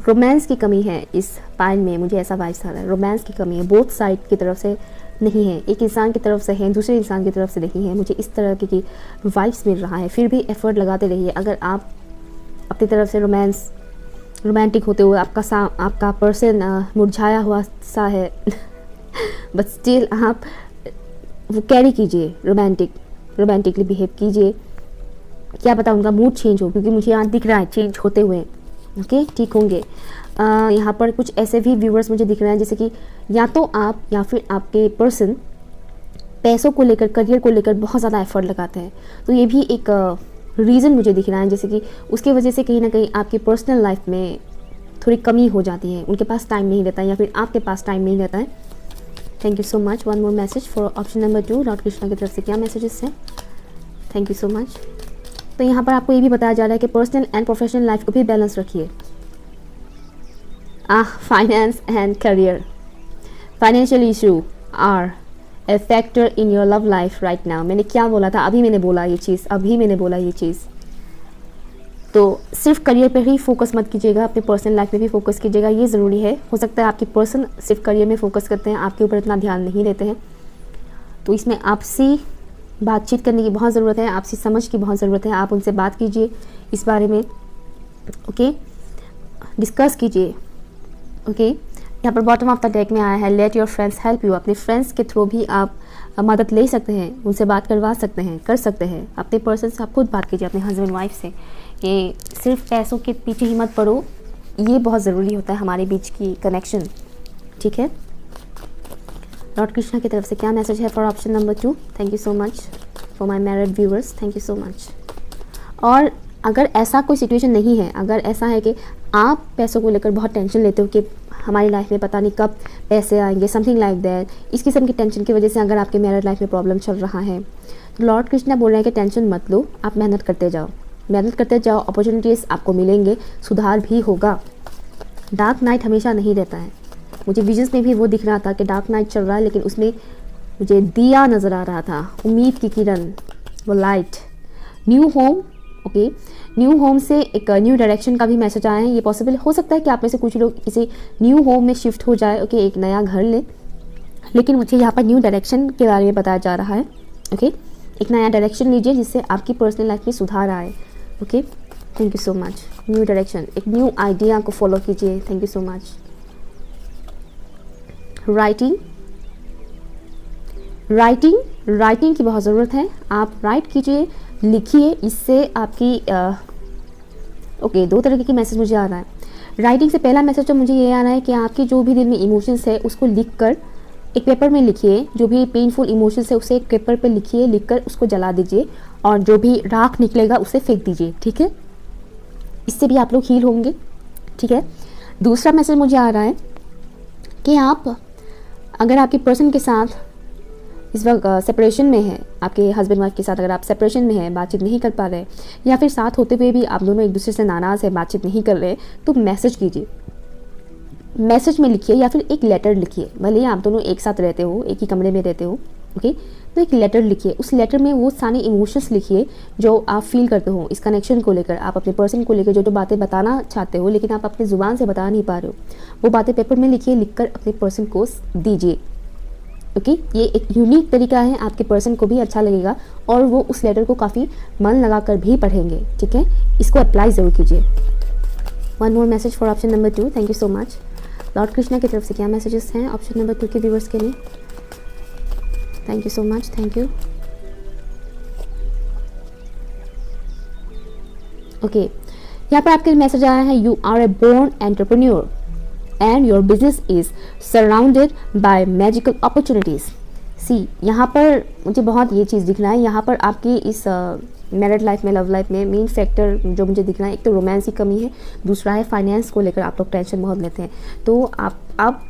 romance की कमी है इस पाइन में, मुझे ऐसा वाइब्स आ रहा है। रोमांस की कमी है, बोथ साइड की तरफ से नहीं है, एक इंसान की तरफ से है, दूसरे इंसान की तरफ से नहीं है। मुझे इस तरह की वाइब्स मिल रहा है। फिर भी एफर्ट लगाते रहिए। अगर आप अपनी तरफ से रोमांटिक होते हुए आपका पर्सन मुरझाया हुआ सा है बट स्टिल आप वो कैरी कीजिए, रोमांटिकली बिहेव कीजिए। क्या पता उनका मूड चेंज हो, क्योंकि मुझे यहाँ दिख रहा है चेंज होते हुए। ओके, ठीक होंगे। यहाँ पर कुछ ऐसे भी व्यूअर्स मुझे दिख रहे हैं जैसे कि या तो आप या फिर आपके पर्सन पैसों को लेकर, करियर को लेकर बहुत ज़्यादा एफर्ट लगाते हैं। तो ये भी एक रीज़न मुझे दिख रहा है, जैसे कि उसकी वजह से कहीं ना कहीं आपकी पर्सनल लाइफ में थोड़ी कमी हो जाती है। उनके पास टाइम नहीं रहता है या फिर आपके पास टाइम नहीं रहता है। Thank you so much. One more message for option number 2। Lord Krishna की तरफ से क्या मैसेजेस हैं? Thank you so much. तो यहाँ पर आपको ये भी बताया जा रहा है कि पर्सनल एंड प्रोफेशनल लाइफ को भी बैलेंस रखिए। Finance and career, financial issue are a factor in your love life right now. मैंने क्या बोला था? अभी मैंने बोला ये चीज़। तो सिर्फ करियर पे ही फोकस मत कीजिएगा, अपने पर्सनल लाइफ में भी फोकस कीजिएगा, ये ज़रूरी है। हो सकता है आपकी पर्सन सिर्फ करियर में फोकस करते हैं, आपके ऊपर इतना ध्यान नहीं देते हैं। तो इसमें आपसी बातचीत करने की बहुत ज़रूरत है, आपसी समझ की बहुत ज़रूरत है। आप उनसे बात कीजिए इस बारे में, ओके, डिस्कस कीजिए। ओके, यहाँ पर बॉटम ऑफ द डेक में आया है let your friends help you. अपने फ्रेंड्स के थ्रू भी आप मदद ले सकते हैं, उनसे बात करवा सकते हैं, कर सकते हैं। अपने पर्सन से आप खुद बात कीजिए, अपने हस्बैंड वाइफ से, कि सिर्फ पैसों के पीछे ही मत पड़ो। ये बहुत ज़रूरी होता है हमारे बीच की कनेक्शन, ठीक है। लॉर्ड कृष्णा की तरफ से क्या मैसेज है for option number 2? Thank you so much for my married viewers, thank you so much. और अगर ऐसा कोई सिचुएशन नहीं है, अगर ऐसा है कि आप पैसों को लेकर बहुत टेंशन लेते हो कि हमारी लाइफ में पता नहीं कब पैसे आएंगे, समथिंग लाइक दैट, इस किस्म की टेंशन की वजह से अगर आपके मैरिड लाइफ में प्रॉब्लम चल रहा है, तो लॉर्ड कृष्णा बोल रहे हैं कि टेंशन मत लो, आप मेहनत करते जाओ, अपॉर्चुनिटीज़ आपको मिलेंगे, सुधार भी होगा। डार्क नाइट हमेशा नहीं रहता है। मुझे विजन्स में भी वो दिख रहा था कि डार्क नाइट चल रहा है, लेकिन उसमें मुझे दिया नज़र आ रहा था, उम्मीद की किरण, वो light. New home, okay, new home से एक न्यू डायरेक्शन का भी मैसेज आया है। ये पॉसिबल हो सकता है कि आप में से कुछ लोग किसी न्यू होम में शिफ्ट हो जाए, ओके, एक नया घर ले। लेकिन मुझे यहाँ पर न्यू डायरेक्शन के बारे में बताया जा रहा है, ओके। एक नया डायरेक्शन लीजिए जिससे आपकी पर्सनल लाइफ में सुधार आए, okay. Thank you so much. New direction, एक न्यू आइडिया को फॉलो कीजिए। Thank you so much. Writing की बहुत ज़रूरत है। आप राइट कीजिए, लिखिए, इससे आपकी ओके, दो तरीके की मैसेज मुझे आ रहा है। राइटिंग से पहला मैसेज तो मुझे ये आ रहा है कि आपकी जो भी दिल में इमोशंस है उसको लिखकर एक पेपर में लिखिए। जो भी पेनफुल इमोशंस है उसे एक पेपर पे लिखिए, लिखकर उसको जला दीजिए और जो भी राख निकलेगा उसे फेंक दीजिए, ठीक है। इससे भी आप लोग हील होंगे, ठीक है। दूसरा मैसेज मुझे आ रहा है कि आप अगर आपके पर्सन के साथ इस वक्त सेपरेशन में है, आपके हस्बैंड वाइफ के साथ अगर आप सेपरेशन में हैं, बातचीत नहीं कर पा रहे, या फिर साथ होते हुए भी आप दोनों एक दूसरे से नाराज़ है, बातचीत नहीं कर रहे, तो मैसेज कीजिए। मैसेज में लिखिए या फिर एक लेटर लिखिए। भले ही आप दोनों एक साथ रहते हो, एक ही कमरे में रहते हो, ओके, तो एक लेटर लिखिए। उस लेटर में वो सारे इमोशंस लिखिए जो आप फील करते हो इस कनेक्शन को लेकर, आप अपने पर्सन को लेकर जो बातें बताना चाहते हो लेकिन आप अपनी ज़ुबान से बता नहीं पा रहे हो, वो बातें पेपर में लिखिए, लिखकर अपने पर्सन को दीजिए, ओके। ये एक यूनिक तरीका है, आपके पर्सन को भी अच्छा लगेगा और वो उस लेटर को काफ़ी मन लगाकर भी पढ़ेंगे, ठीक है। इसको अप्लाई ज़रूर कीजिए। One more message for option number 2। Thank you so much. Lord Krishna की तरफ से क्या मैसेजेस हैं ऑप्शन नंबर 2 के व्यूवर्स के लिए? Thank you so much, thank you. Okay, यहाँ पर आपके मैसेज आया है, you are a born entrepreneur and your business is surrounded by magical opportunities। See, यहाँ पर मुझे बहुत ये चीज़ दिख रहा है। यहाँ पर आपकी इस मैरिड लाइफ में, लव लाइफ में मेन फैक्टर जो मुझे दिख रहा है, एक तो रोमांस की कमी है, दूसरा है फाइनेंस को लेकर आप लोग टेंशन बहुत लेते हैं। तो आप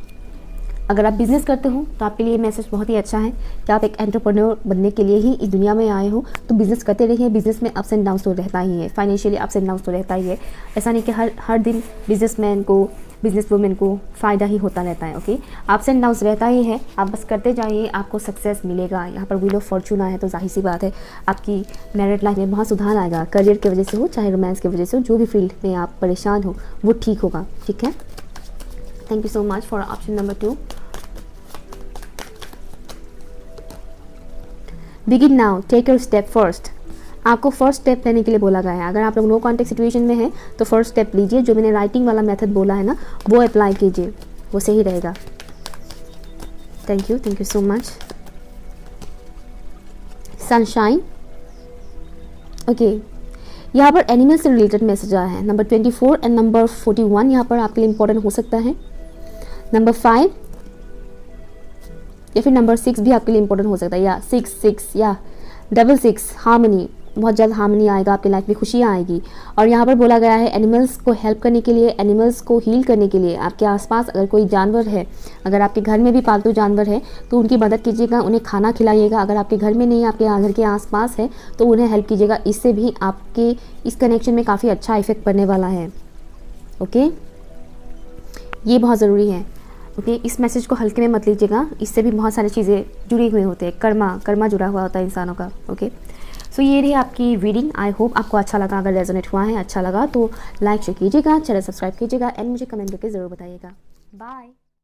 अगर आप बिज़नेस करते हो तो आपके लिए मैसेज बहुत ही अच्छा है कि आप एक एंटरप्रेन्योर बनने के लिए ही इस दुनिया में आए हो, तो बिज़नेस करते रहिए। बिज़नेस में अप्स एंड डाउन्स तो रहता ही है, फाइनेंशियली अप्स एंड डाउन्स तो रहता ही है। ऐसा नहीं कि हर दिन बिजनेसमैन को बिजनेस वुमेन को फ़ायदा ही होता रहता है। ओके, अप्स एंड डाउन्स रहता ही है, आप बस करते जाइए, आपको सक्सेस मिलेगा। यहाँ पर व्हील ऑफ फॉर्चून है तो जाहिर सी बात है आपकी मैरिड लाइफ में बहुत सुधार आएगा, करियर की वजह से हो चाहे रोमांस की वजह से हो, जो भी फील्ड में आप परेशान हो वो ठीक होगा। ठीक है, thank you so much for option number 2। Begin now, take your step first. आपको फर्स्ट स्टेप लेने के लिए बोला गया है। अगर आप लोग नो कॉन्टेक्ट सिचुएशन में हैं तो फर्स्ट स्टेप लीजिए। जो मैंने राइटिंग वाला मेथड बोला है ना, वो अप्लाई कीजिए, वो सही रहेगा। Thank you so much. Sunshine, okay, यहाँ पर एनिमल से रिलेटेड मैसेज आया है। नंबर 24 एंड नंबर 41 यहाँ पर आपके लिए इंपॉर्टेंट हो सकता है। नंबर 5 या फिर नंबर 6 भी आपके लिए इंपॉर्टेंट हो सकता है, या 6 या 66 हार्मनी, बहुत जल्द हार्मनी आएगा, आपकी लाइफ में खुशियाँ आएगी। और यहाँ पर बोला गया है एनिमल्स को हेल्प करने के लिए, एनिमल्स को हील करने के लिए, आपके आसपास अगर कोई जानवर है, अगर आपके घर में भी पालतू जानवर है तो उनकी मदद कीजिएगा, उन्हें खाना खिलाइएगा। अगर आपके घर में नहीं, आपके घर के आसपास है तो उन्हें हेल्प कीजिएगा। इससे भी आपके इस कनेक्शन में काफ़ी अच्छा इफेक्ट पड़ने वाला है। ओके, ये बहुत ज़रूरी है। ओके, इस मैसेज को हल्के में मत लीजिएगा, इससे भी बहुत सारी चीज़ें जुड़ी हुई होते हैं, कर्मा जुड़ा हुआ होता है इंसानों का। ओके, सो ये रही आपकी रीडिंग। आई होप आपको अच्छा लगा। अगर रेजोनेट हुआ है, अच्छा लगा तो लाइक शेयर कीजिएगा, चैनल सब्सक्राइब कीजिएगा एंड मुझे कमेंट करके ज़रूर बताइएगा। बाय।